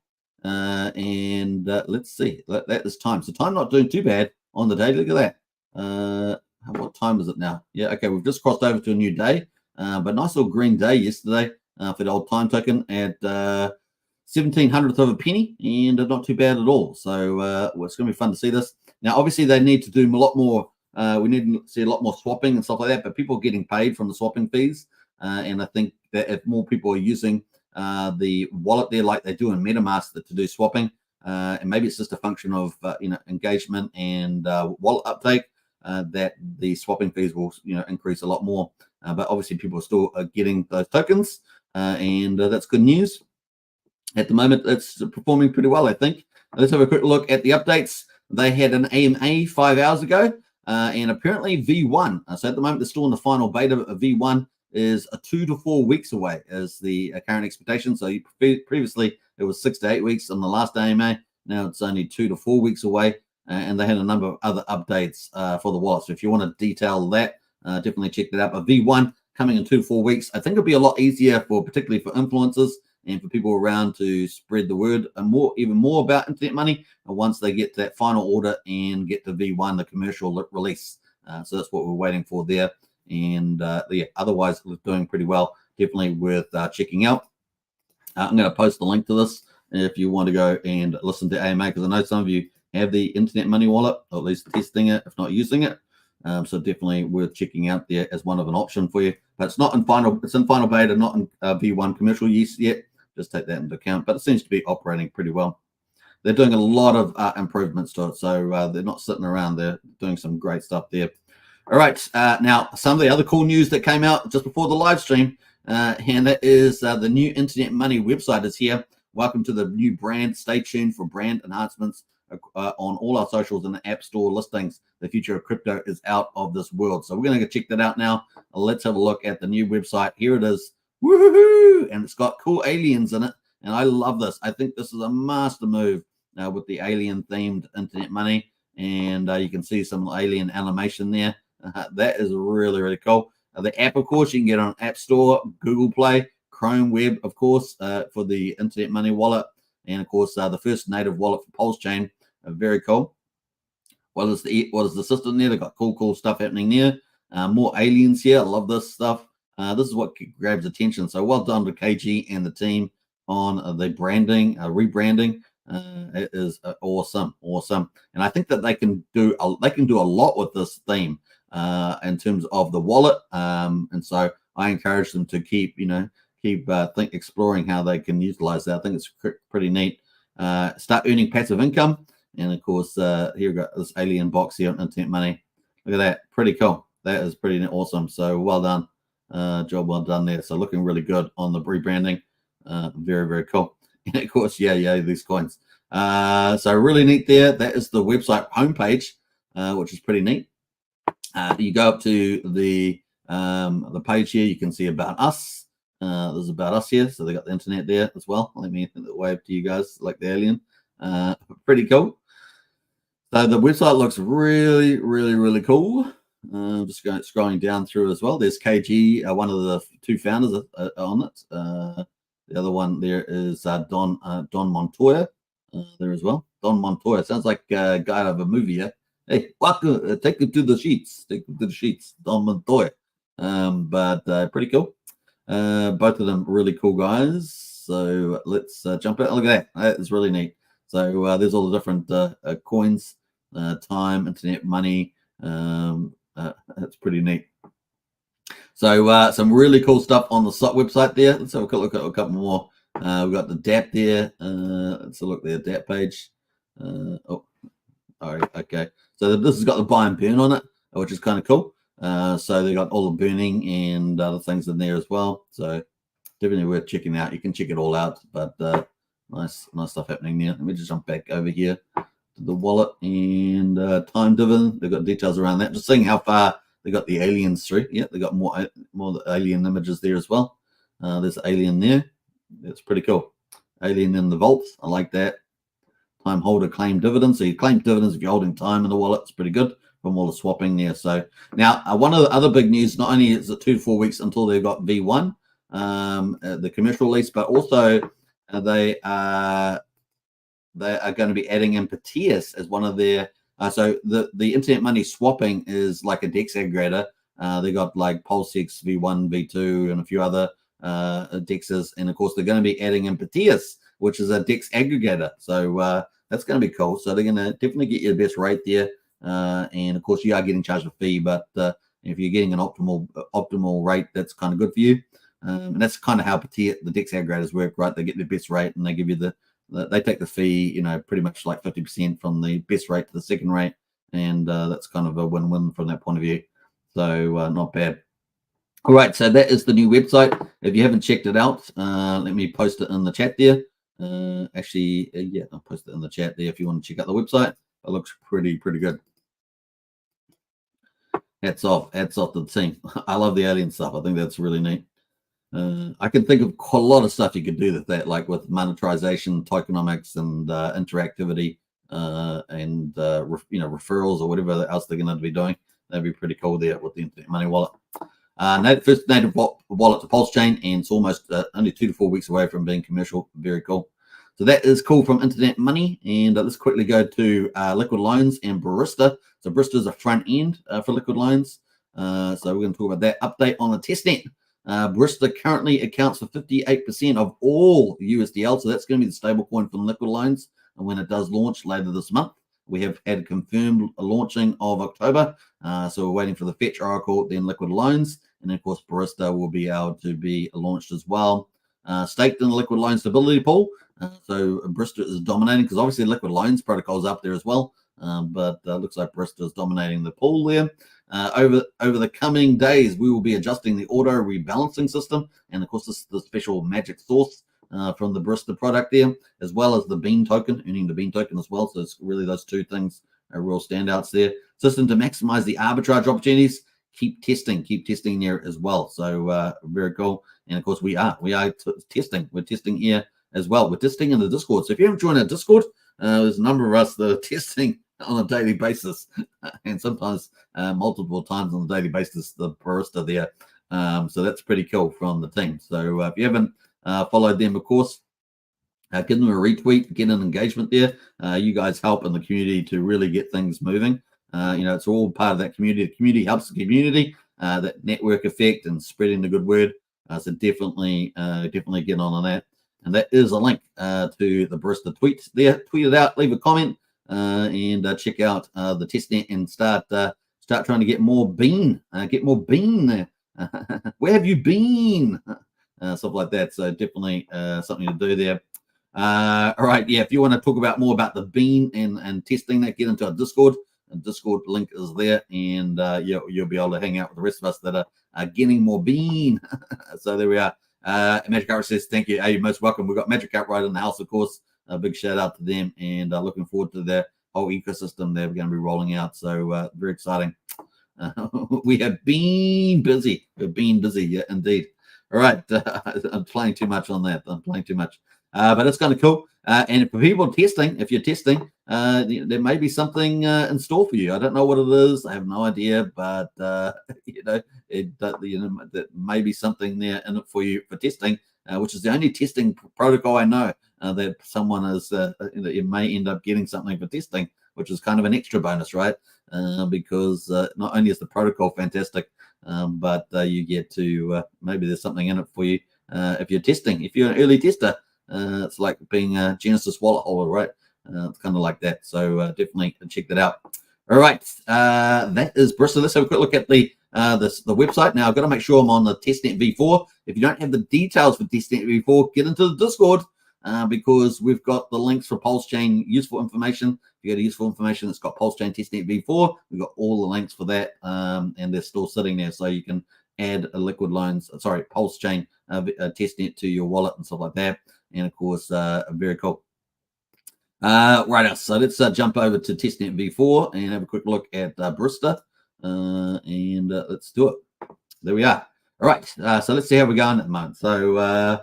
and let's see. That is Time. So Time not doing too bad on the day. Look at that. What time is it now? Yeah, okay. We've just crossed over to a new day, but nice little green day yesterday for the old Time token at 0.1700th of a penny, and not too bad at all. So it's going to be fun to see this. Now, obviously, they need to do a lot more. We need to see a lot more swapping and stuff like that, but people are getting paid from the swapping fees. And I think that if more people are using the wallet there like they do in MetaMask to do swapping, and maybe it's just a function of engagement and wallet uptake, that the swapping fees will increase a lot more. But obviously, people are still getting those tokens, and that's good news. At the moment, it's performing pretty well, I think. Let's have a quick look at the updates. They had an AMA 5 hours ago. And apparently V1. So at the moment, they're still in the final beta of V1 is 2 to 4 weeks away as the current expectation. So previously it was 6 to 8 weeks on the last AMA. Now it's only 2 to 4 weeks away. And they had a number of other updates for the wallet. So if you want to detail that, definitely check that out. But V1 coming in 2 to 4 weeks. I think it'll be a lot easier particularly for influencers and for people around to spread the word and even more about Internet Money once they get to that final order and get to V1, the commercial release. So that's what we're waiting for there. And otherwise, it's doing pretty well. Definitely worth checking out. I'm going to post the link to this if you want to go and listen to AMA, because I know some of you have the Internet Money wallet, or at least testing it, if not using it. So definitely worth checking out there as one of an option for you. But it's not in final. It's in final beta, not in V1 commercial use yet. Just take that into account. But it seems to be operating pretty well. They're doing a lot of improvements to it, so they're not sitting around. They're doing some great stuff there. All right, now some of the other cool news that came out just before the live stream, and that is the new Internet Money website is here. Welcome to the new brand. Stay tuned for brand enhancements on all our socials and the App Store listings. The future of crypto is out of this world. So we're going to go check that out now. Let's have a look at the new website. Here it is. Woohoo! And it's got cool aliens in it. And I love this. I think this is a master move with the alien themed internet money. And you can see some alien animation there. That is really, really cool. The app, of course, you can get on App Store, Google Play, Chrome Web, of course, for the internet money wallet. And, of course, the first native wallet for Pulsechain. Very cool. What is the system there? They've got cool stuff happening there. More aliens here. I love this stuff. This is what grabs attention. So well done to KG and the team on the branding, rebranding. It is awesome. And I think that they can do a lot with this theme in terms of the wallet. And so I encourage them to keep exploring how they can utilize that. I think it's pretty neat. Start earning passive income. And of course, here we got this alien box here on internet money. Look at that. Pretty cool. That is pretty awesome. So well done. Job well done there. So looking really good on the rebranding. Very, very cool. And of course, yeah, these coins. So really neat there. That is the website homepage, which is pretty neat. You go up to the page here. You can see about us. There's about us here. So they got the internet there as well. Let me wave to you guys like the alien. Pretty cool. So the website looks really, really, really cool. Just scrolling down through as well. There's KG, one of the two founders on it. The other one there is Don Montoya there as well. Don Montoya sounds like a guy out of a movie. Yeah? Hey, welcome. Take it to the sheets. Don Montoya. But pretty cool. Both of them really cool guys. So let's jump out. Look at that. That is really neat. So there's all the different coins, time, internet money. That's pretty neat. So some really cool stuff on the website there. Let's have a look at a couple more. We've got the DApp there. Let's look there, DApp page. All right, okay. So this has got the buy and burn on it, which is kind of cool. So they got all the burning and other things in there as well. So definitely worth checking out. You can check it all out, but nice stuff happening there. Let me just jump back over here to the wallet and time dividend. They've got details around that. Just seeing how far they got the aliens through. Yeah, they got more alien images there as well. There's alien there. That's pretty cool. Alien in the vaults. I like that. Time holder claim dividends. So you claim dividends if you're holding time in the wallet. It's pretty good from all the swapping there. So now one of the other big news, not only is it 2 to 4 weeks until they've got V1, the commercial release, but also they are going to be adding in PUSD as one of their so the internet money swapping is like a DEX aggregator. They got like Pulsechain V1, V2, and a few other DEXs, and of course they're going to be adding in PUSD, which is a DEX aggregator. So that's going to be cool. So they're going to definitely get you the best rate there, and of course you are getting charged a fee, but if you're getting an optimal rate, that's kind of good for you. And that's kind of how the DEX aggregators work, right? They get the best rate and they give you they take the fee, pretty much like 50% from the best rate to the second rate. And that's kind of a win-win from that point of view. So not bad. All right, so that is the new website. If you haven't checked it out, let me post it in the chat there. Yeah, I'll post it in the chat there if you want to check out the website. It looks pretty good. Hats off to the team. I love the alien stuff. I think that's really neat. I can think of quite a lot of stuff you could do with that, like with monetization, tokenomics, and interactivity, and referrals or whatever else they're going to be doing. That'd be pretty cool there with the internet money wallet. First native wallet to Pulsechain, and it's almost only 2 to 4 weeks away from being commercial. Very cool. So that is cool from internet money. And let's quickly go to liquid loans and Barista. So Barista is a front end for liquid loans. So we're going to talk about that. Update on the testnet. Barista currently accounts for 58% of all USDL. So that's going to be the stable coin for liquid loans. And when it does launch later this month, we have had confirmed launching of October. So we're waiting for the Fetch Oracle, then liquid loans. And of course, Barista will be able to be launched as well. Staked in the liquid loan stability pool. So Barista is dominating because obviously liquid loans protocol is up there as well. But looks like Barista is dominating the pool there. Over the coming days, we will be adjusting the auto rebalancing system. And of course, this is the special magic source from the Barista product there, as well as the Bean token, earning the Bean token as well. So it's really those two things are real standouts there. System to maximize the arbitrage opportunities. Keep testing there as well. So very cool. And of course we are testing. We're testing here as well. We're testing in the Discord. So if you haven't joined our Discord, there's a number of us that are testing on a daily basis, and sometimes multiple times on a daily basis, the Barista there. So that's pretty cool from the team. So if you haven't followed them, of course, give them a retweet, get an engagement there. You guys help in the community to really get things moving. It's all part of that community. The community helps the community, that network effect and spreading the good word. So definitely get on that. And that is a link to the Barista tweet there. Tweet it out, leave a comment, and check out the testnet and start trying to get more bean. Get more bean there. Where have you been? Stuff like that. So definitely something to do there. All right, yeah. If you want to talk about more about the bean and testing that, get into our Discord. The Discord link is there, and you'll be able to hang out with the rest of us that are getting more bean. So there we are. Magic Carrot says thank you. Hey, you're most welcome. We've got Magic Carrot right in the house, of course. A big shout out to them, and looking forward to the whole ecosystem they're going to be rolling out. So very exciting. We have been busy. We've been busy, yeah, indeed. All right, I'm playing too much on that. But it's kind of cool. And for people testing, if you're testing, there may be something in store for you. I don't know what it is. I have no idea, but that may be something there in it for you for testing, which is the only testing protocol I know that someone is. You may end up getting something for testing, which is kind of an extra bonus, right? Because not only is the protocol fantastic, but you get to maybe there's something in it for you if you're testing. If you're an early tester. It's like being a Genesis wallet holder, right? It's kind of like that. So definitely check that out. All right, that is Barista. Let's have a quick look at the website. Now I've got to make sure I'm on the testnet v4. If you don't have the details for testnet v4, get into the Discord because we've got the links for Pulsechain useful information. If you go to useful information, it's got Pulsechain testnet v4. We've got all the links for that, and they're still sitting there, so you can add a Pulsechain testnet to your wallet and stuff like that. And of course, very cool. Right, so let's jump over to testnet v4 and have a quick look at Barista, and let's do it. There we are. All right, so let's see how we're going at the moment. So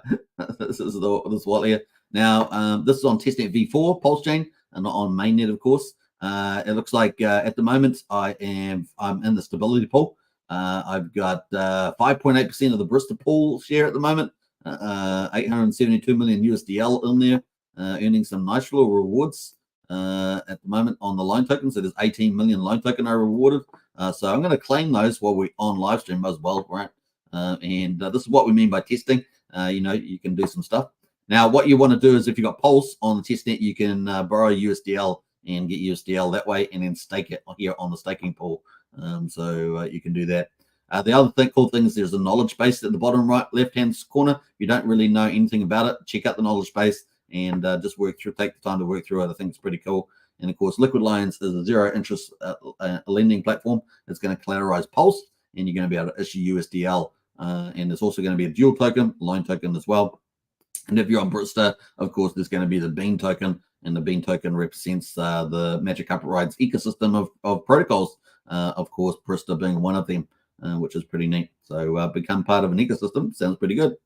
this is this wallet here. Now, this is on testnet v4 Pulsechain, and not on mainnet, of course. It looks like at the moment I'm in the stability pool. I've got 5.8% of the Barista pool share at the moment. 872 million USDL in there, earning some nice little rewards at the moment on the loan tokens. So there's 18 million loan token are rewarded. So I'm going to claim those while we're on live stream as well, right? And this is what we mean by testing. You can do some stuff. Now, what you want to do is if you've got Pulse on the testnet, you can borrow USDL and get USDL that way and then stake it here on the staking pool. So you can do that. The other cool thing is there's a knowledge base at the bottom right left-hand corner. If you don't really know anything about it, check out the knowledge base and just take the time to work through it. I think it's pretty cool. And of course, Liquid Loans is a zero interest lending platform that's going to collateralize Pulse, and you're going to be able to issue USDL. And there's also going to be a dual token, loan token as well. And if you're on Barista, of course, there's going to be the Bean token, and the Bean token represents the Magic Carpet Rides ecosystem of protocols. Of course, Barista being one of them. Which is pretty neat. So become part of an ecosystem. Sounds pretty good.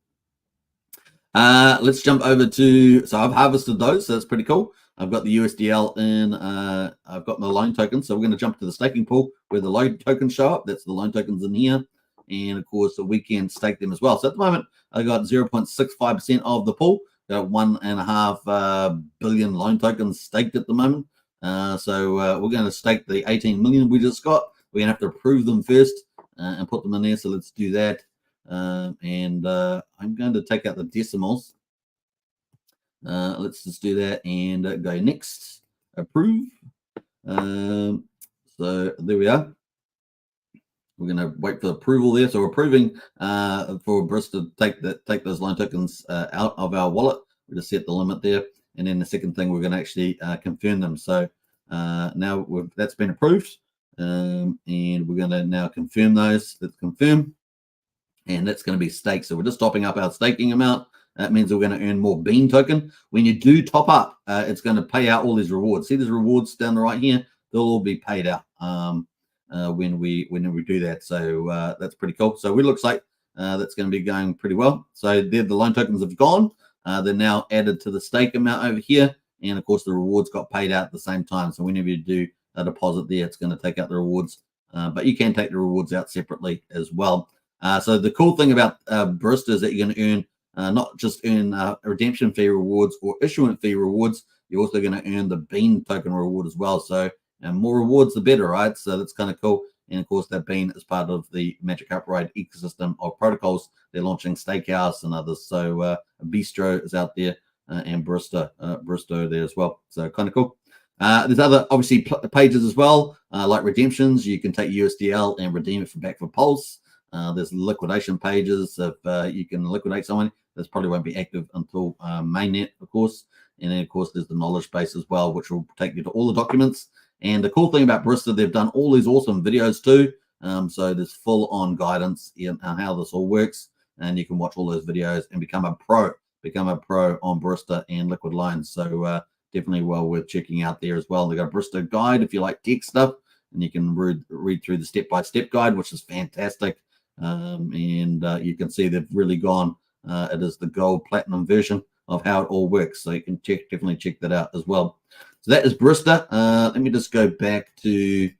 Let's jump over to, so I've harvested those. So that's pretty cool. I've got the USDL in. I've got my loan tokens. So we're going to jump to the staking pool where the loan tokens show up. That's the loan tokens in here. And of course, we can stake them as well. So at the moment, I got 0.65% of the pool. Got 1.5 billion loan tokens staked at the moment. So we're going to stake the 18 million we just got. We're going to have to approve them first. And put them in there. So let's do that. And I'm going to take out the decimals. Let's just do that and go next. Approve. So there we are. We're going to wait for approval there. So we're approving for Barista to take those loan tokens out of our wallet. We just set the limit there. And then the second thing, we're going to actually confirm them. So now that's been approved. And we're going to now confirm those. Let's confirm, and that's going to be staked. So we're just topping up our staking amount, That means we're going to earn more bean token. When you do top up, it's going to pay out all these rewards. See these rewards down the right here? They'll all be paid out when we do that. So that's pretty cool. So it looks like that's going to be going pretty well. So there, the loan tokens have gone. They're now added to the stake amount over here. And of course, the rewards got paid out at the same time. So whenever you do a deposit there, it's going to take out the rewards. But you can take the rewards out separately as well. So the cool thing about Barista is that you're going to earn not just earn redemption fee rewards or issuance fee rewards. You're also going to earn the bean token reward as well. So more rewards, the better, right? So that's kind of cool. And of course, that bean is part of the Magic Upright ecosystem of protocols. They're launching Stakehouse and others. So Bistro is out there and Barista there as well. So kind of cool. There's other obviously pages as well, like redemptions. You can take USDL and redeem it back for Pulse. There's liquidation pages. If you can liquidate someone, this probably won't be active until mainnet, of course. And then, of course, there's the knowledge base as well, which will take you to all the documents. And the cool thing about Barista, they've done all these awesome videos too. So there's full-on guidance in how this all works. And you can watch all those videos and become a pro on Barista and liquid loans. So definitely well worth checking out there as well. They've got a Barista guide if you like tech stuff. And you can read through the step-by-step guide, which is fantastic. And you can see they've really gone. It is the gold platinum version of how it all works. So you can definitely check that out as well. So that is Barista. Let me just go back to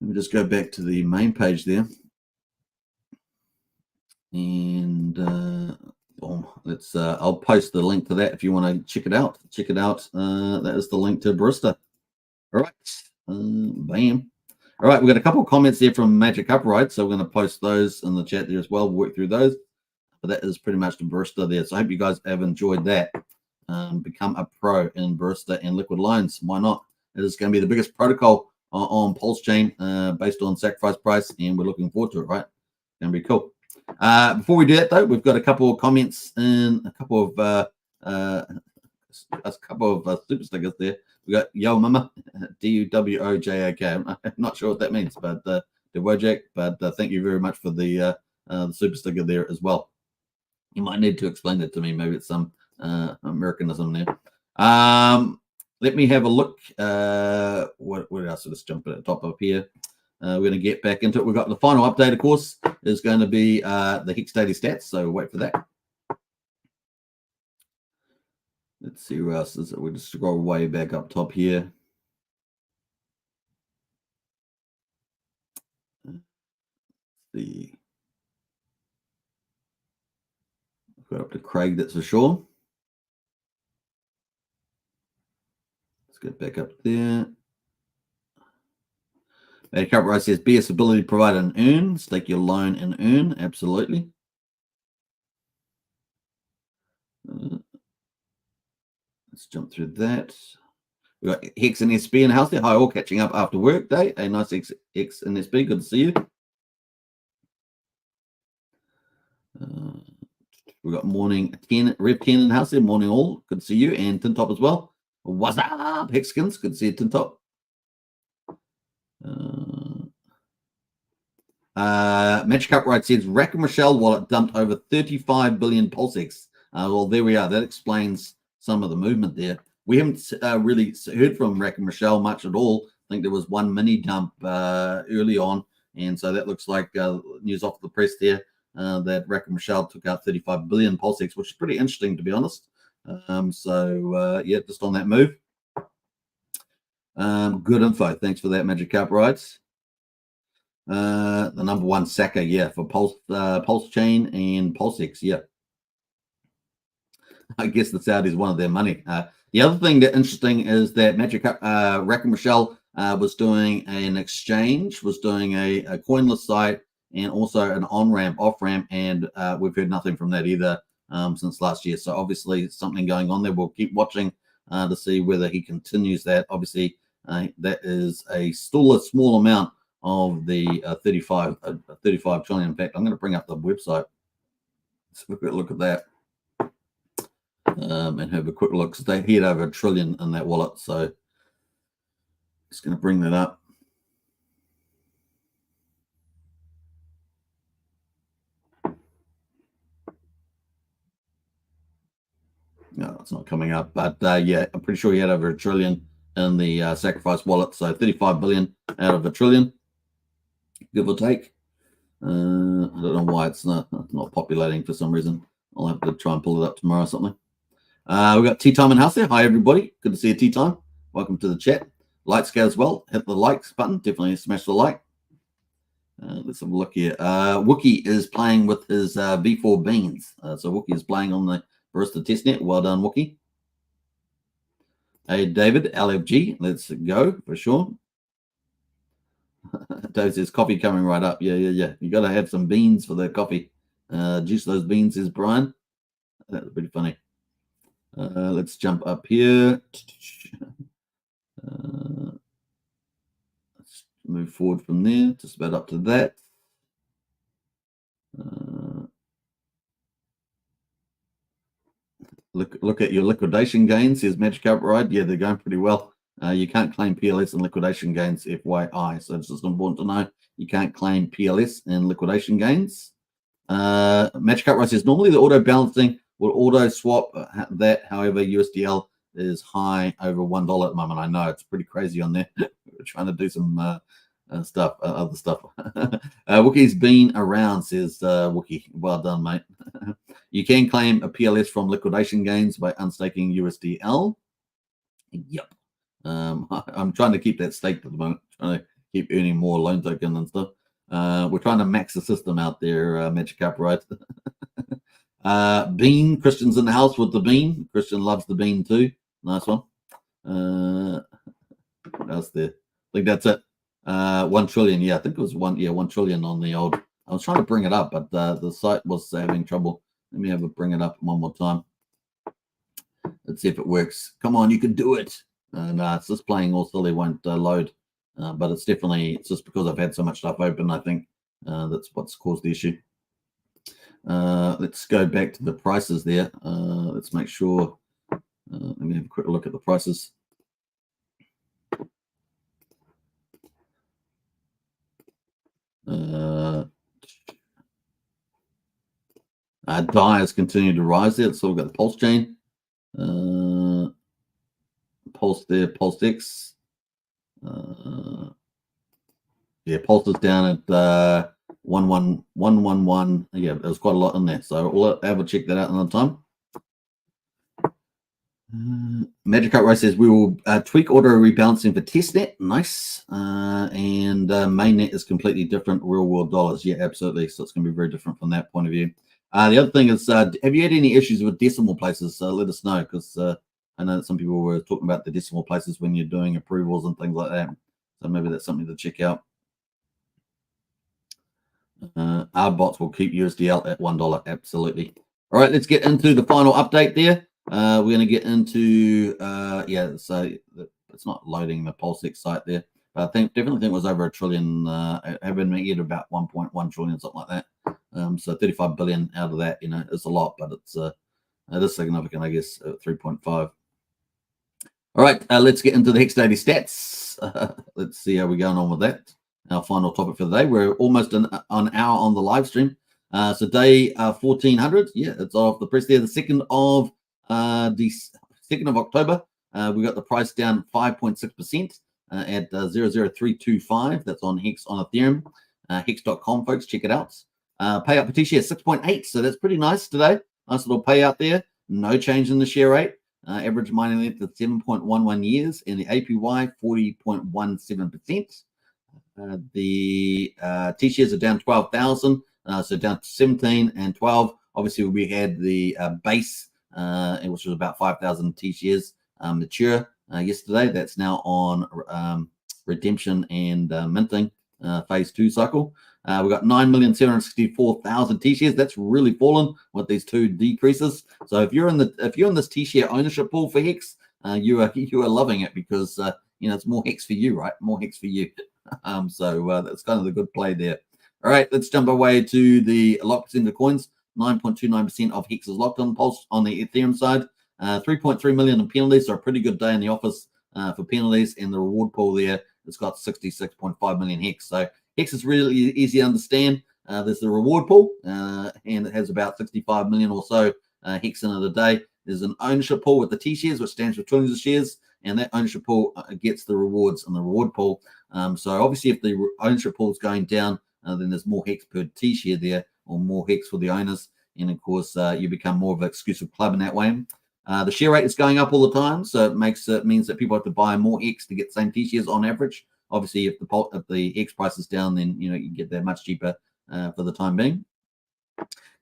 the main page there. And boom, let's I'll post the link to that if you want to check it out. That is the link to Barista. All right. Bam. All right, we've got a couple of comments there from Magic Upright, so we're going to post those in the chat there as well. We'll work through those. But that is pretty much the Barista there. So I hope you guys have enjoyed that. Become a pro in Barista and liquid loans. Why not? It is going to be the biggest protocol on Pulsechain based on sacrifice price, and we're looking forward to it, right? It's going to be cool. Before we do that, though, we've got a couple of comments and a couple of super stickers there. We got Yo Mama, DUWOJAK. I'm not sure what that means, but the Wojak. But thank you very much for the super sticker there as well. You might need to explain that to me. Maybe it's some Americanism there. Let me have a look. What else? Let's jump at the top up here. We're going to get back into it. We've got the final update, of course, is going to be the Hex daily stats. So wait for that. Let's see who else is it. We'll just scroll way back up top here. Let's see. Got up to Craig, that's for sure. Let's get back up there. Magic Upright says BS ability to provide and earn. Stake your loan and earn. Absolutely. Let's jump through that. We've got Hex and SB in the house there. Hi, all catching up after work day. A nice Hex and SB. Good to see you. We've got morning 10, Rev 10 in the house there. Morning all. Good to see you. And Tintop as well. What's up, Hexkins? Good to see you, Tintop. Magic Upright says Rack and Rochelle wallet dumped over 35 billion Pulsex. Well, there we are. That explains some of the movement there. We haven't really heard from Rack and Rochelle much at all. I think there was one mini dump early on, and so that looks like news off the press there that Rack and Rochelle took out 35 billion Pulsex, which is pretty interesting, to be honest. Yeah, just on that move. Good info. Thanks for that, Magic Upright. The number one sacker, yeah, for Pulsechain and Pulsex, yeah. I guess the Saudis wanted their money. The other thing that's interesting is that Rack and Rochelle was doing an exchange, was doing a coinless site, and also an on-ramp, off-ramp, and we've heard nothing from that either since last year. So obviously something going on there. We'll keep watching to see whether he continues that. Obviously, that is still a small amount of the 35 trillion. In fact, I'm going to bring up the website. Let's have a quick look at that. And have a quick look. So they hit over $1 trillion in that wallet. So just going to bring that up. No, it's not coming up. But yeah, I'm pretty sure he had over $1 trillion in the Sacrifice wallet. So 35 billion out of $1 trillion, give or take. I don't know why it's not populating for some reason. I'll have to try and pull it up tomorrow or something. We've got Tea Time in house there. Hi, everybody. Good to see you, Tea Time. Welcome to the chat. Lights go as well. Hit the likes button. Definitely smash the like. Let's have a look here. Wookie is playing with his V4 beans. So Wookie is playing on the Barista testnet. Well done, Wookie. Hey, David, LFG. Let's go for sure. Dave says coffee coming right up. Yeah. You got to have some beans for the coffee. Juice those beans, says Brian. That's pretty funny. Let's jump up here. Let's move forward from there, just about up to that. Look at your liquidation gains. Says Magic Up Ride. Yeah, they're going pretty well. You can't claim PLS and liquidation gains, FYI. So it's just important to know you can't claim PLS and liquidation gains. Magic Up Ride says normally the auto balancing will auto swap that. However, USDL is high over $1 at the moment. I know it's pretty crazy on there. We're trying to do some other stuff. Wookie's been around, says Wookie. Well done, mate. You can claim a PLS from liquidation gains by unstaking USDL. Yep. I'm trying to keep that staked at the moment. Trying to keep earning more loan token and stuff. We're trying to max the system out there, Magic Up, right? Bean, Christian's in the house with the bean. Christian loves the bean too. Nice one. What else there? I think that's it. 1 trillion. Yeah, I think it was 1 trillion on the old. I was trying to bring it up, but the site was having trouble. Let me have it bring it up one more time. Let's see if it works. Come on, you can do it. And it's just playing all silly, won't load. But it's just because I've had so much stuff open, I think that's what's caused the issue. Let's go back to the prices there. Let's make sure. Let me have a quick look at the prices. DAI has continued to rise there. So we've got the Pulsechain, Pulse there, Pulse X. Yeah, Pulse is down at 11111. Yeah, there's quite a lot in there. So we'll have a check that out another time. Magic Up Race says we will tweak auto rebalancing for testnet. Nice. And mainnet is completely different, real world dollars. Yeah, absolutely. So it's going to be very different from that point of view. The other thing is, have you had any issues with decimal places? Let us know, because I know that some people were talking about the decimal places when you're doing approvals and things like that. So maybe that's something to check out. Our bots will keep USDL at $1. Absolutely. All right, let's get into the final update there. We're going to get into, so it's not loading the PulseX site there, but I definitely think it was over $1 trillion, having made about 1.1 trillion, something like that. So 35 billion out of that, it's a lot, but it is significant, I guess, 3.5. All right, let's get into the Hex Daily Stats. Let's see how we're going on with that. Our final topic for the day. We're almost an hour on the live stream. So day 1400, yeah, it's off the press there. The 2nd of October, we got the price down 5.6% at 00325. That's on Hex on Ethereum. Hex.com, folks, check it out. Payout per T-share 6.8, so that's pretty nice today. Nice little payout there. No change in the share rate. Average mining length of 7.11 years, and the APY 40.17%. The T-shares are down 12,000, so down to 17 and 12. Obviously, we had the base, which was about 5,000 T-shares mature yesterday. That's now on redemption and minting phase 2 cycle. We've got 9,764,000 T-shares. That's really fallen with these 2 decreases. So if you're in this T-share ownership pool for Hex, you are loving it, because it's more Hex for you, right? More Hex for you. So that's kind of the good play there. All right, let's jump away to the lock percent of coins. 9.29% of Hex is locked on Pulse on the Ethereum side. 3.3 million in penalties, so a pretty good day in the office for penalties. And the reward pool there, it's got 66.5 million Hex. So Hex is really easy to understand. There's the reward pool, and it has about 65 million or so Hex in it a day. there's an ownership pool with the T shares, which stands for trillions of shares, and that ownership pool gets the rewards in the reward pool. So obviously, if the ownership pool is going down, then there's more Hex per T share there, or more Hex for the owners, and of course, you become more of an exclusive club in that way. The share rate is going up all the time, so it means that people have to buy more Hex to get the same T shares on average. Obviously, if the Hex price is down, then you get that much cheaper for the time being.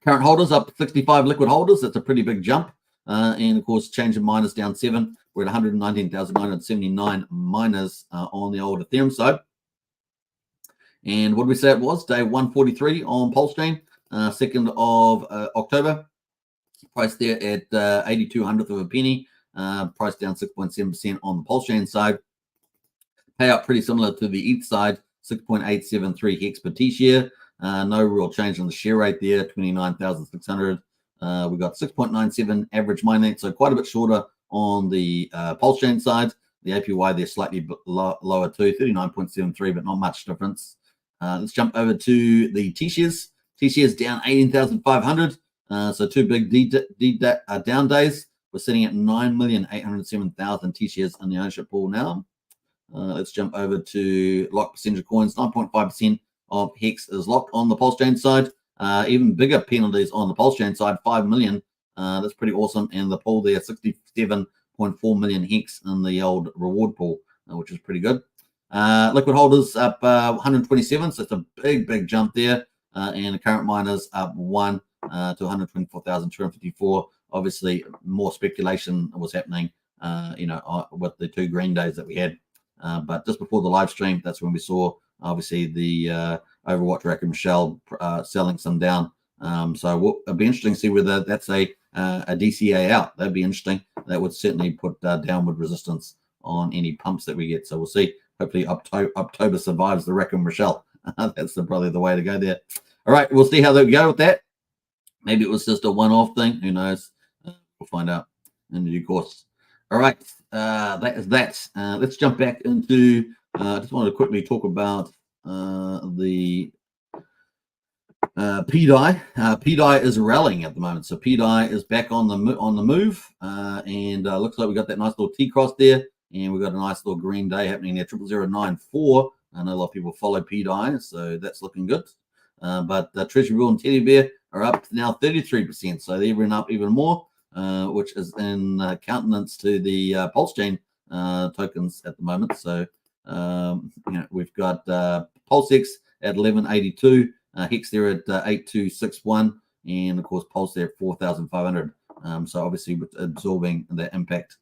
Current holders up 65 liquid holders. That's a pretty big jump. And of course, change of miners down 7. We're at 119,979 miners on the old Ethereum side. And what did we say it was? Day 143 on Pulsechain, 2nd of October. Price there at 82/100th of a penny. Price down 6.7% on the Pulsechain side. Payout pretty similar to the ETH side, 6.873 Hex per T share. No real change on the share rate there, 29,600. We got 6.97 average mining, so quite a bit shorter on the Pulsechain side. The APY there slightly lower too, 39.73, but not much difference. Let's jump over to the T shares. T shares down 18,500. So two big down days. We're sitting at 9,807,000 T shares in the ownership pool now. Let's jump over to locked percentage of coins. 9.5% of Hex is locked on the Pulsechain side. Even bigger penalties on the Pulsechain side, 5 million. That's pretty awesome. And the pool there, 67.4 million Hex in the old reward pool, which is pretty good. Liquid holders up 127, so it's a big jump there. And the current miners up 1 to 124,254. Obviously, more speculation was happening, with the 2 green days that we had. But just before the live stream, that's when we saw, obviously, the Overwatch Rack and Michelle selling some down. So it'll be interesting to see whether that's a DCA out. That'd be interesting. That would certainly put downward resistance on any pumps that we get. So we'll see. Hopefully, October survives the Rack and Michelle. That's probably the way to go there. All right, we'll see how they go with that. Maybe it was just a one-off thing. Who knows? We'll find out in due course. All right, that is that. Let's jump back into. I just wanted to quickly talk about the PDI. PDI is rallying at the moment, so PDI is back on the move, and looks like we got that nice little T-cross there, and we got a nice little green day happening there. 00094. I know a lot of people follow PDI, so that's looking good. But Treasury Bill and Teddy Bear are up now 33%, so they've been up even more, which is in countenance to the Pulsechain tokens at the moment. So we've got Pulsex at 1182, Hex there at 8261, and of course Pulse there at 4,500. So obviously absorbing the impact.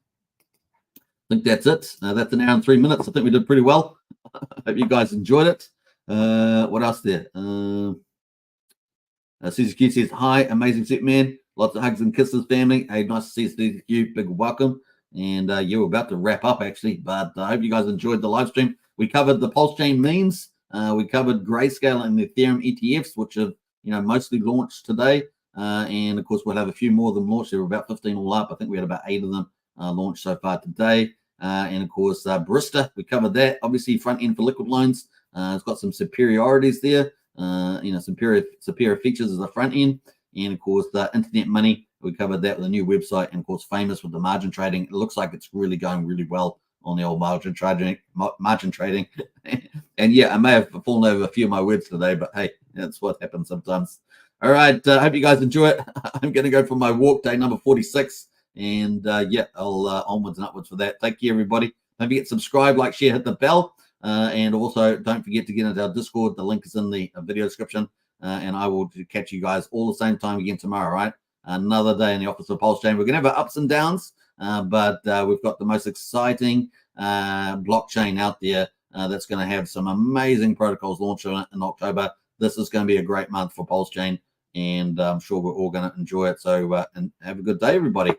I think that's it. That's an hour and 3 minutes. I think we did pretty well. Hope you guys enjoyed it. What else there? Susie Q says, hi, amazing Superman. Lots of hugs and kisses, family. Hey, nice to see you, Susie Q. Big welcome. And we're about to wrap up, actually, but I hope you guys enjoyed the live stream. We covered the Pulsechain memes. We covered GrayScale and the Ethereum ETFs, which have mostly launched today. And of course, we'll have a few more of them launched. There were about 15 all up. I think we had about 8 of them launched so far today. And of course, Barista, we covered that. Obviously, front end for liquid loans. It's got some superiorities there. Superior features as the front end. And of course, the internet money, we covered that with a new website. And of course, Phamous with the margin trading. It looks like it's really going really well on the old margin trading. And yeah, I may have fallen over a few of my words today, but hey, that's what happens sometimes. All right, I hope you guys enjoy it. I'm going to go for my walk, day number 46. And I'll onwards and upwards for that. Take care, everybody. Don't forget to subscribe, like, share, hit the bell. And also, don't forget to get into our Discord. The link is in the video description. And I will catch you guys all the same time again tomorrow, right? Another day in the office of Pulsechain. We're going to have our ups and downs, but we've got the most exciting blockchain out there that's going to have some amazing protocols launched in October. This is going to be a great month for Pulsechain, and I'm sure we're all going to enjoy it. So and have a good day, everybody.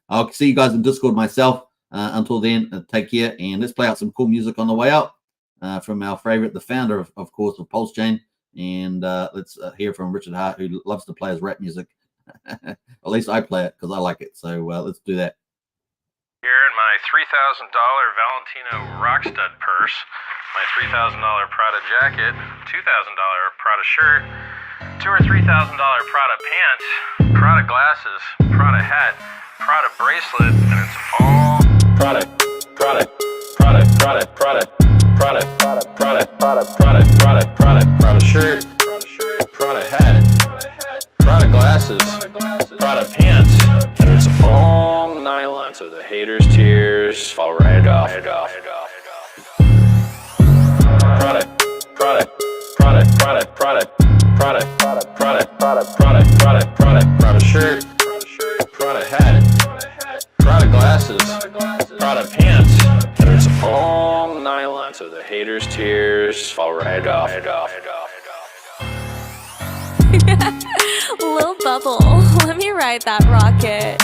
I'll see you guys in Discord myself. Until then, take care, and let's play out some cool music on the way out from our favorite, the founder, of course, of Pulsechain. And let's hear from Richard Hart, who loves to play his rap music. At least I play it because I like it. So let's do that. Here in my $3,000 Valentino Rockstud purse, my $3,000 Prada jacket, $2,000 Prada shirt, $2,000 or $3,000 Prada pants, Prada glasses, Prada hat, Prada bracelet, and it's all Prada shirt, Prada hat, Prada glasses, Prada pants, and it's all nylon, so the haters' tears fall right off. Prada shirt, Prada hat, Prada glasses, Prada pants, and it's all nylon, so the haters' tears fall right off. Lil Bubble, let me ride that rocket.